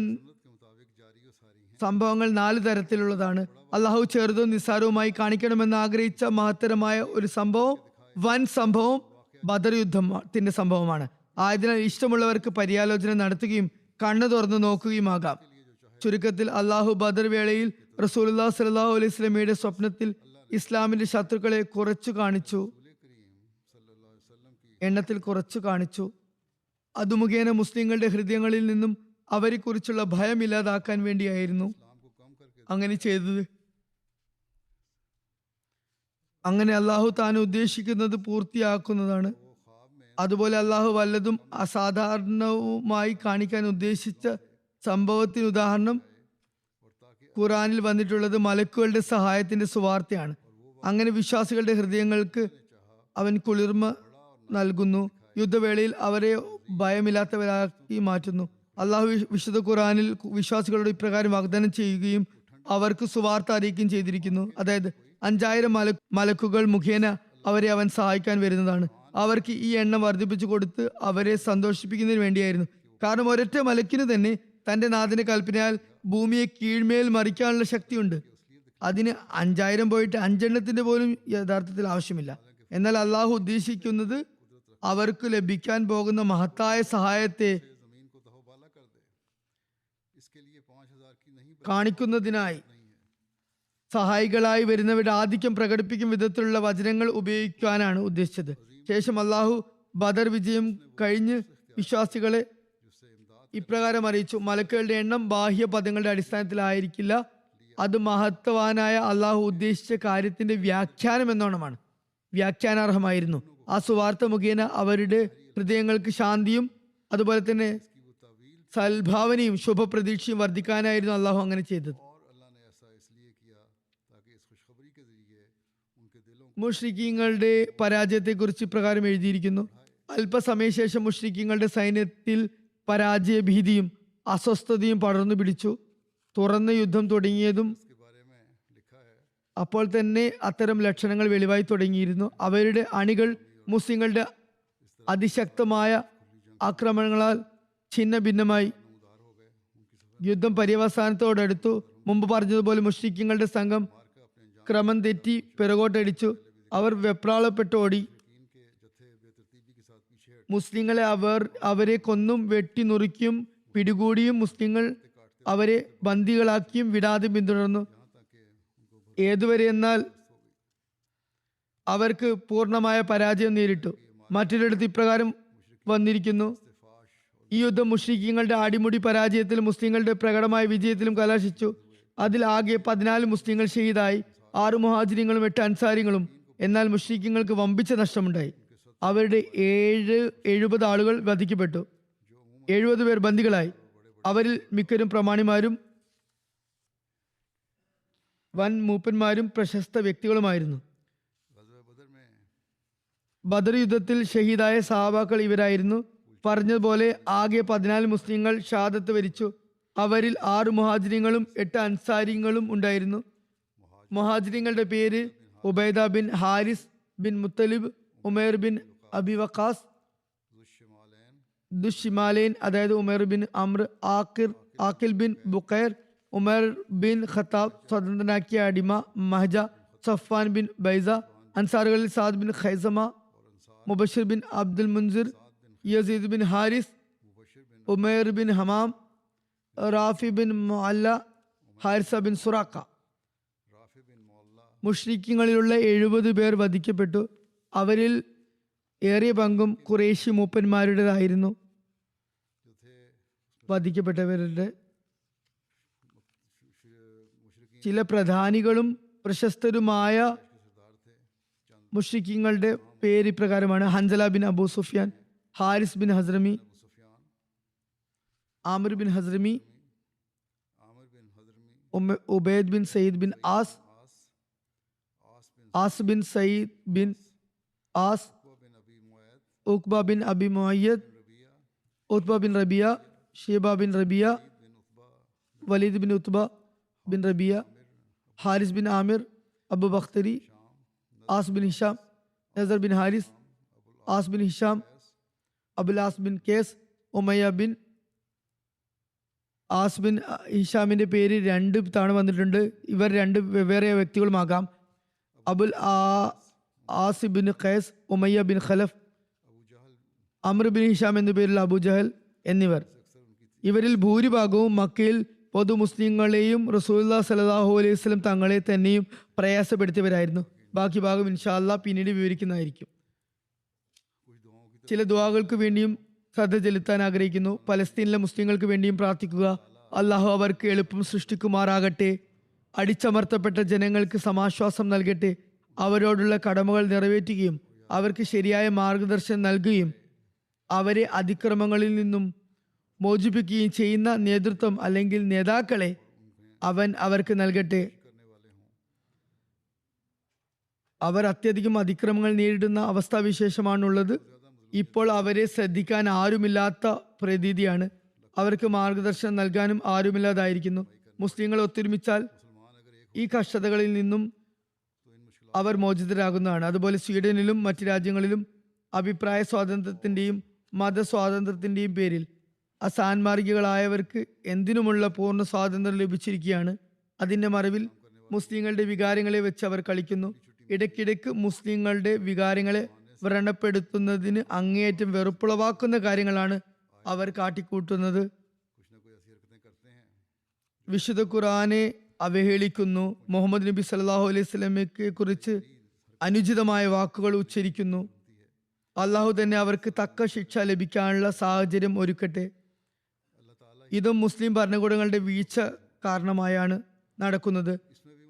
സംഭവങ്ങൾ 4 തരത്തിലുള്ളതാണ്. അള്ളാഹു ചെറുതും നിസ്സാരവുമായി കാണിക്കണമെന്ന് ആഗ്രഹിച്ച മഹത്തരമായ ഒരു സംഭവം, വൻ സംഭവം ബദർ യുദ്ധത്തിന്റെ സംഭവമാണ്. ആയതിനാൽ ഇഷ്ടമുള്ളവർക്ക് പര്യാലോചന നടത്തുകയും കണ്ണു തുറന്നു നോക്കുകയുമാകാം. ചുരുക്കത്തിൽ അള്ളാഹു ബദർ വേളയിൽ റസൂലുള്ളാഹി സ്വല്ലല്ലാഹു അലൈഹി വസല്ലമയുടെ സ്വപ്നത്തിൽ ഇസ്ലാമിന്റെ ശത്രുക്കളെ എണ്ണത്തിൽ കുറച്ചു കാണിച്ചു. അത് മുഖേന മുസ്ലിങ്ങളുടെ ഹൃദയങ്ങളിൽ നിന്നും അവരെ കുറിച്ചുള്ള ഭയം ഇല്ലാതാക്കാൻ വേണ്ടിയായിരുന്നു അങ്ങനെ ചെയ്തത്. അങ്ങനെ അള്ളാഹു താൻ ഉദ്ദേശിക്കുന്നത് പൂർത്തിയാക്കുന്നതാണ്. അതുപോലെ അള്ളാഹു വല്ലതും അസാധാരണവുമായി കാണിക്കാൻ ഉദ്ദേശിച്ച സംഭവത്തിന് ഉദാഹരണം ഖുറാനിൽ വന്നിട്ടുള്ളത് മലക്കുകളുടെ സഹായത്തിന്റെ സുവാർത്തയാണ്. അങ്ങനെ വിശ്വാസികളുടെ ഹൃദയങ്ങൾക്ക് അവൻ കുളിർമ നൽകുന്നു. യുദ്ധവേളയിൽ അവരെ ഭയമില്ലാത്തവരാക്കി മാറ്റുന്നു. അള്ളാഹു വിശുദ്ധ ഖുറാനിൽ വിശ്വാസികളോട് ഇപ്രകാരം വാഗ്ദാനം ചെയ്യുകയും അവർക്ക് സുവാർത്ത അറിയിക്കുകയും ചെയ്തിരിക്കുന്നു. അതായത് 5000 മലക്കുകൾ മുഖേന അവരെ അവൻ സഹായിക്കാൻ വരുന്നതാണ്. അവർക്ക് ഈ എണ്ണം വർദ്ധിപ്പിച്ചു കൊടുത്ത് അവരെ സന്തോഷിപ്പിക്കുന്നതിന് വേണ്ടിയായിരുന്നു. കാരണം ഒരൊറ്റ മലക്കിന് തന്നെ തന്റെ നാഥന്റെ കൽപ്പനയാൽ ഭൂമിയെ കീഴ്മേൽ മറിക്കാനുള്ള ശക്തിയുണ്ട്. അതിന് 5000 പോയിട്ട് 5 എണ്ണത്തിന്റെ പോലും യഥാർത്ഥത്തിൽ ആവശ്യമില്ല. എന്നാൽ അള്ളാഹു ഉദ്ദേശിക്കുന്നത് അവർക്ക് ലഭിക്കാൻ പോകുന്ന മഹത്തായ സഹായത്തെ കാണിക്കുന്നതിനായി സഹായികളായി വരുന്നവരുടെ ആധിക്യം പ്രകടിപ്പിക്കും വിധത്തിലുള്ള വചനങ്ങൾ ഉപയോഗിക്കാനാണ് ഉദ്ദേശിച്ചത്. ശേഷം അള്ളാഹു ബദർ വിജയം കഴിഞ്ഞ് വിശ്വാസികളെ ഇപ്രകാരം അറിയിച്ചു: മലക്കുകളുടെ എണ്ണം ബാഹ്യ പദങ്ങളുടെ അടിസ്ഥാനത്തിലായിരിക്കില്ല, അത് മഹത്വാനായ അള്ളാഹു ഉദ്ദേശിച്ച കാര്യത്തിന്റെ വ്യാഖ്യാനം എന്നോണമാണ്, വ്യാഖ്യാനാർഹമായിരുന്നു. ആ സുവാർത്ത മുഖേന അവരുടെ ഹൃദയങ്ങൾക്ക് ശാന്തിയും അതുപോലെ തന്നെ സൽഭാവനയും ശുഭപ്രതീക്ഷയും വർദ്ധിക്കാനായിരുന്നു അള്ളാഹു അങ്ങനെ ചെയ്തത്. മുശ്രിക്കീങ്ങളുടെ പരാജയത്തെക്കുറിച്ച് ഇപ്രകാരം എഴുതിയിരിക്കുന്നു: അല്പസമയശേഷം മുശ്രിക്കീങ്ങളുടെ സൈന്യത്തിൽ പരാജയ ഭീതിയും അസ്വസ്ഥതയും പടർന്നു പിടിച്ചു. തുറന്ന യുദ്ധം തുടങ്ങിയതും അപ്പോൾ തന്നെ അത്തരം ലക്ഷണങ്ങൾ വെളിവായി തുടങ്ങിയിരുന്നു. അവരുടെ അണികൾ മുസ്ലിങ്ങളുടെ അതിശക്തമായ ആക്രമണങ്ങളാൽ ഛിന്ന ഭിന്നമായി. യുദ്ധം പര്യവസാനത്തോടടുത്തു. മുമ്പ് പറഞ്ഞതുപോലെ മുശ്രിക്കീങ്ങളുടെ സംഘം ക്രമം തെറ്റി പിറകോട്ടടിച്ചു. അവർ വെപ്രാളപ്പെട്ട് ഓടി. മുസ്ലിങ്ങളെ അവരെ കൊന്നും വെട്ടി നുറുക്കിയും പിടികൂടിയും മുസ്ലിങ്ങൾ അവരെ ബന്ദികളാക്കിയും വിടാതെ പിന്തുടർന്നു. ഏതുവരെ എന്നാൽ അവർക്ക് പൂർണ്ണമായ പരാജയം നേരിട്ടു. മറ്റൊരിടത്ത് ഇപ്രകാരം വന്നിരിക്കുന്നു: ഈ യുദ്ധം മുശ്രിക്കീങ്ങളുടെ അടിമുടി പരാജയത്തിൽ മുസ്ലിങ്ങളുടെ പ്രകടമായ വിജയത്തിലും കലാശിച്ചു. അതിൽ ആകെ 14 മുസ്ലിങ്ങൾ ഷഹീദായി, 6 മുഹാജിരിങ്ങളും 8 അൻസാരികളും. എന്നാൽ മുശ്രിക്കീങ്ങൾക്ക് വമ്പിച്ച നഷ്ടമുണ്ടായി. അവരുടെ 70 ആളുകൾ വധിക്കപ്പെട്ടു, 70 പേർ ബന്ദികളായി. അവരിൽ മിക്കരും പ്രമാണിമാരും വൻ മൂപ്പന്മാരും പ്രശസ്ത വ്യക്തികളുമായിരുന്നു. ബദർ യുദ്ധത്തിൽ ഷഹീദായ സഹാബാക്കൾ ഇവരായിരുന്നു. പറഞ്ഞതുപോലെ ആകെ 14 മുസ്ലിങ്ങൾ ഷഹാദത്ത് വരിച്ചു. അവരിൽ 6 മുഹാജിരിങ്ങളും 8 അൻസാരിങ്ങളും ഉണ്ടായിരുന്നു. മുഹാജിരിങ്ങളുടെ പേര് Ubaidah bin Harith bin Muttalib, Umair bin Abi Waqqas, Dhushimalain അതായത് Umair bin Amr, Aqil bin Bukair, Umar bin Khattab സ്വതന്ത്രനാക്കിയ അടിമ മഹജ, സഫ്വാൻ ബിൻ ബൈസ. അൻസാറുകളിൽ Saad bin Khaithama, Mubashir bin Abdul Munzir, Yazid bin Harith, Umair bin Humam, Rafi bin Mualla, Haritha bin Suraqa. മുശ്രിക്കീങ്ങളിലുള്ള 70 പേർ വധിക്കപ്പെട്ടു. അവരിൽ ഏറിയ പങ്കും ഖുറേശി മൂപ്പന്മാരുടേതായിരുന്നു. വധിക്കപ്പെട്ടവരുടെ ചില പ്രധാനികളും പ്രശസ്തരുമായ മുഷ്രിക്കീങ്ങളുടെ പേര് ഇപ്രകാരമാണ്: Hanzala bin Abu Sufyan, Harith bin Hadrami, Amir bin Hadrami, Ubaid bin Said bin As, As bin Said bin As, Uqba bin Abi Muayt, Utba bin Rabia, Shaiba bin Rabia, Walid bin Utba bin Rabia, Harith bin Amir, Abu Bakhtari, As bin Hisham, Nasr bin Harith, As bin Hisham, Abul As bin Qais, Umayya bin As bin ഹിഷാമിന്റെ പേര് 2 തവണ വന്നിട്ടുണ്ട്. ഇവർ 2 വെവ്വേറെ വ്യക്തികളുമാകാം. Abul As bin Qais, Umayya bin Khalaf, Amr bin Hisham എന്ന പേരിൽ അബു ജഹൽ എന്നിവർ. ഇവരിൽ ഭൂരിഭാഗവും മക്കയിൽ പൊതു മുസ്ലിങ്ങളെയും റസൂലുള്ളാഹി സ്വല്ലല്ലാഹു അലൈഹി വസല്ലം തങ്ങളെ തന്നെയും പ്രയാസപ്പെടുത്തിയവരായിരുന്നു. ബാക്കി ഭാഗം ഇൻഷാ അല്ലാഹ് പിന്നീട് വിവരിക്കുന്നതായിരിക്കും. ചില ദുആകൾക്ക് വേണ്ടിയും ശ്രദ്ധ ചെലുത്താൻ ആഗ്രഹിക്കുന്നു. പലസ്തീനിലെ മുസ്ലിങ്ങൾക്ക് വേണ്ടിയും പ്രാർത്ഥിക്കുക. അള്ളാഹു അവർക്ക് എളുപ്പം സൃഷ്ടിക്കുമാറാകട്ടെ. അടിച്ചമർത്തപ്പെട്ട ജനങ്ങൾക്ക് സമാശ്വാസം നൽകട്ടെ. അവരോടുള്ള കടമകൾ നിറവേറ്റുകയും അവർക്ക് ശരിയായ മാർഗദർശനം നൽകുകയും അവരെ അതിക്രമങ്ങളിൽ നിന്നും മോചിപ്പിക്കുകയും ചെയ്യുന്ന നേതൃത്വം അല്ലെങ്കിൽ നേതാക്കളെ അവൻ അവർക്ക് നൽകട്ടെ. അവർ അത്യധികം അതിക്രമങ്ങൾ നേരിടുന്ന അവസ്ഥാവിശേഷമാണുള്ളത്. ഇപ്പോൾ അവരെ ശ്രദ്ധിക്കാൻ ആരുമില്ലാത്ത പ്രതീതിയാണ്. അവർക്ക് മാർഗദർശനം നൽകാനും ആരുമില്ലാതായിരിക്കുന്നു. മുസ്ലിങ്ങൾ ഒത്തൊരുമിച്ചാൽ ഈ കഷ്ടതകളിൽ നിന്നും അവർ മോചിതരാകുന്നതാണ്. അതുപോലെ സ്വീഡനിലും മറ്റ് രാജ്യങ്ങളിലും അഭിപ്രായ സ്വാതന്ത്ര്യത്തിന്റെയും മതസ്വാതന്ത്ര്യത്തിന്റെയും പേരിൽ അസാൻമാർഗികളായവർക്ക് എന്തിനുമുള്ള പൂർണ്ണ സ്വാതന്ത്ര്യം ലഭിച്ചിരിക്കുകയാണ്. അതിന്റെ മറവിൽ മുസ്ലിങ്ങളുടെ വികാരങ്ങളെ വെച്ച് അവർ കളിക്കുന്നു. ഇടയ്ക്കിടയ്ക്ക് മുസ്ലിങ്ങളുടെ വികാരങ്ങളെ വ്രണപ്പെടുത്തുന്നതിന് അങ്ങേയറ്റം വെറുപ്പുളവാക്കുന്ന കാര്യങ്ങളാണ് അവർ കാട്ടിക്കൂട്ടുന്നത്. വിശുദ്ധ ഖുർആനെ അവഹേളിക്കുന്നു. മുഹമ്മദ് നബി സല്ലല്ലാഹു അലൈഹി വസല്ലമയെ കുറിച്ച് അനുചിതമായ വാക്കുകൾ ഉച്ചരിക്കുന്നു. അള്ളാഹു തന്നെ അവർക്ക് തക്ക ശിക്ഷ ലഭിക്കാനുള്ള സാഹചര്യം ഒരുക്കട്ടെ. ഇതും മുസ്ലിം ഭരണകൂടങ്ങളുടെ വീഴ്ച കാരണമായാണ് നടക്കുന്നത്.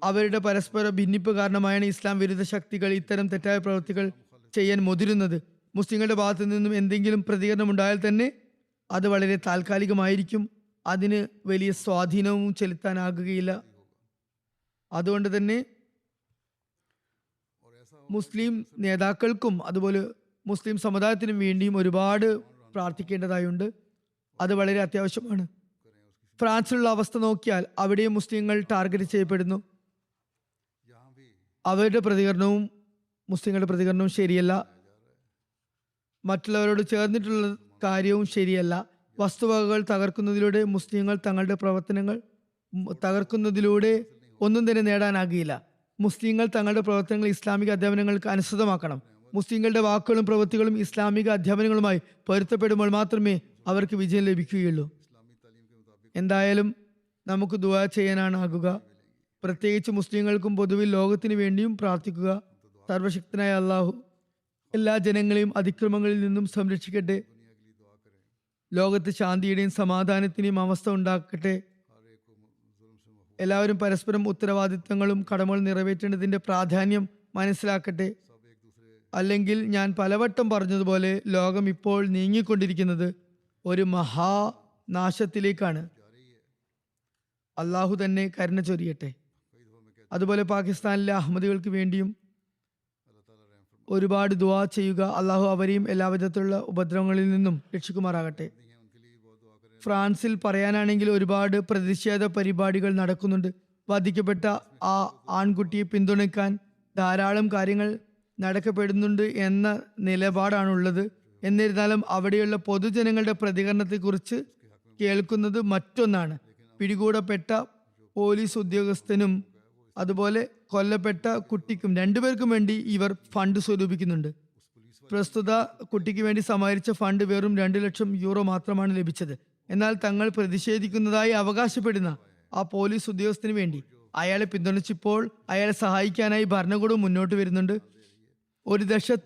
അവരുടെ പരസ്പര ഭിന്നിപ്പ് കാരണമായാണ് ഇസ്ലാം വിരുദ്ധ ശക്തികൾ ഇത്തരം തെറ്റായ പ്രവൃത്തികൾ ചെയ്യാൻ മുതിരുന്നത്. മുസ്ലിങ്ങളുടെ ഭാഗത്തു നിന്നും എന്തെങ്കിലും പ്രതികരണം ഉണ്ടായാൽ തന്നെ അത് വളരെ താൽക്കാലികമായിരിക്കും. അതിന് വലിയ സ്വാധീനവും ചെലുത്താനാകുകയില്ല. അതുകൊണ്ട് തന്നെ മുസ്ലിം നേതാക്കൾക്കും അതുപോലെ മുസ്ലിം സമുദായത്തിനും വേണ്ടിയും ഒരുപാട് പ്രാർത്ഥിക്കേണ്ടതായുണ്ട്. അത് വളരെ അത്യാവശ്യമാണ്. ഫ്രാൻസിലുള്ള അവസ്ഥ നോക്കിയാൽ അവിടെയും മുസ്ലിങ്ങൾ ടാർഗറ്റ് ചെയ്യപ്പെടുന്നു. അവരുടെ പ്രതികരണവും മുസ്ലിങ്ങളുടെ പ്രതികരണവും ശരിയല്ല. മറ്റുള്ളവരോട് ചേർന്നിട്ടുള്ള കാര്യവും ശരിയല്ല. വസ്തുവകകൾ തകർക്കുന്നതിലൂടെ മുസ്ലിങ്ങൾ തങ്ങളുടെ പ്രവർത്തനങ്ങൾ തകർക്കുന്നതിലൂടെ ഒന്നും തന്നെ നേടാനാകില്ല. മുസ്ലിങ്ങൾ തങ്ങളുടെ പ്രവർത്തനങ്ങൾ ഇസ്ലാമിക അധ്യാപനങ്ങൾക്ക് അനുസൃതമാക്കണം. മുസ്ലിങ്ങളുടെ വാക്കുകളും പ്രവൃത്തികളും ഇസ്ലാമിക അധ്യാപനങ്ങളുമായി പൊരുത്തപ്പെടുമ്പോൾ മാത്രമേ അവർക്ക് വിജയം ലഭിക്കുകയുള്ളൂ. എന്തായാലും നമുക്ക് ദുആ ചെയ്യാനാണാകുക. പ്രത്യേകിച്ച് മുസ്ലിങ്ങൾക്കും പൊതുവിൽ ലോകത്തിന് വേണ്ടിയും പ്രാർത്ഥിക്കുക. സർവശക്തനായ അള്ളാഹു എല്ലാ ജനങ്ങളെയും അതിക്രമങ്ങളിൽ നിന്നും സംരക്ഷിക്കട്ടെ. ലോകത്ത് ശാന്തിയുടെയും സമാധാനത്തിന്റെയും അവസ്ഥ ഉണ്ടാക്കട്ടെ. എല്ലാവരും പരസ്പരം ഉത്തരവാദിത്തങ്ങളും കടമകളും നിറവേറ്റേണ്ടതിന്റെ പ്രാധാന്യം മനസ്സിലാക്കട്ടെ. അല്ലെങ്കിൽ ഞാൻ പലവട്ടം പറഞ്ഞതുപോലെ ലോകം ഇപ്പോൾ നീങ്ങിക്കൊണ്ടിരിക്കുന്നത് ഒരു മഹാനാശത്തിലേക്കാണ്. അള്ളാഹു തന്നെ കരുണ ചൊരിയട്ടെ. അതുപോലെ പാകിസ്ഥാനിലെ അഹമ്മദികൾക്ക് വേണ്ടിയും ഒരുപാട് ദുആ ചെയ്യുക. അള്ളാഹു അവരെയും എല്ലാ വിധത്തിലുള്ള ഉപദ്രവങ്ങളിൽ നിന്നും രക്ഷിക്കുമാറാകട്ടെ. ഫ്രാൻസിൽ പറയാനാണെങ്കിൽ ഒരുപാട് പ്രതിഷേധ പരിപാടികൾ നടക്കുന്നുണ്ട്. വധിക്കപ്പെട്ട ആ ആൺകുട്ടിയെ പിന്തുണയ്ക്കാൻ ധാരാളം കാര്യങ്ങൾ നടക്കപ്പെടുന്നുണ്ട് എന്ന നിലപാടാണുള്ളത്. എന്നിരുന്നാലും അവിടെയുള്ള പൊതുജനങ്ങളുടെ പ്രതികരണത്തെക്കുറിച്ച് കേൾക്കുന്നത് മറ്റൊന്നാണ്. പിടികൂടപ്പെട്ട പോലീസ് ഉദ്യോഗസ്ഥനും അതുപോലെ കൊല്ലപ്പെട്ട കുട്ടിക്കും 2 പേർക്കും വേണ്ടി ഇവർ ഫണ്ട് സ്വരൂപിക്കുന്നുണ്ട്. പ്രസ്തുത കുട്ടിക്ക് വേണ്ടി സമാഹരിച്ച ഫണ്ട് വെറും 2 ലക്ഷം യൂറോ മാത്രമാണ് ലഭിച്ചത്. എന്നാൽ തങ്ങൾ പ്രതിഷേധിക്കുന്നതായി അവകാശപ്പെടുന്ന ആ പോലീസ് ഉദ്യോഗസ്ഥന് വേണ്ടി അയാളെ പിന്തുണച്ചിപ്പോൾ അയാളെ സഹായിക്കാനായി ഭരണകൂടം മുന്നോട്ട് വരുന്നുണ്ട്.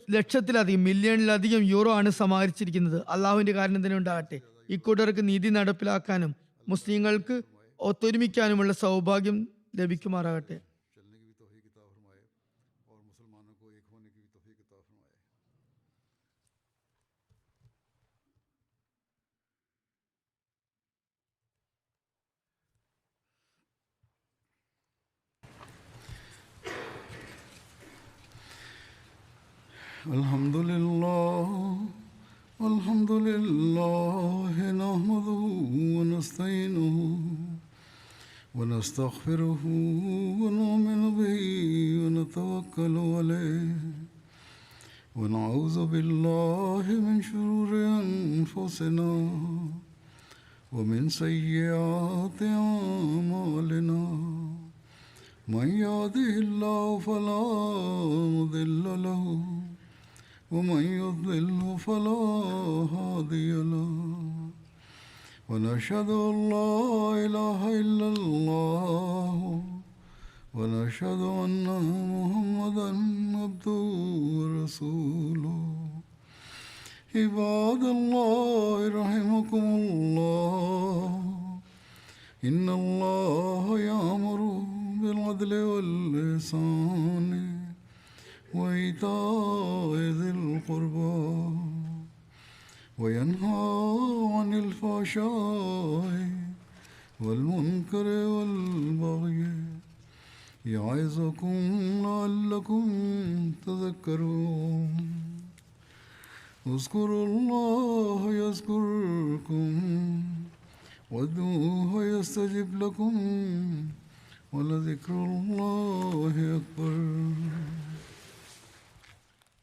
ലക്ഷത്തിലധികം മില്യണിലധികം യൂറോ ആണ് സമാഹരിച്ചിരിക്കുന്നത്. അള്ളാഹുവിന്റെ കാര്യം തന്നെ ഉണ്ടാകട്ടെ. ഇക്കൂട്ടർക്ക് നീതി നടപ്പിലാക്കാനും മുസ്ലിങ്ങൾക്ക് ഒത്തൊരുമിക്കാനുമുള്ള സൗഭാഗ്യം ലഭിക്കുമാറാകട്ടെ. चलने की भी तौफीक अता फरमाए और मुसलमानों को एक होने की भी तौफीक अता फरमाए. الحمد لله نحمده ونستعينه ونستغفره ونؤمن به ونتوكل عليه ونعوذ بالله من شرور أنفسنا ومن سيئات أعمالنا من يهده الله فلا مضل له ومن يضلل فلا هادي له ونشهد أن لا إله إلا الله ونشهد أن محمدا عبده ورسوله. عباد الله رحمكم الله إن الله يأمر بالعدل والإحسان وإيتاء ذي القربى وينهى عن الفحشاء والمنكر والبغي يعظكم لعلكم تذكرون. اذكروا الله يذكركم وادعوه يستجب لكم ولذكر الله أكبر.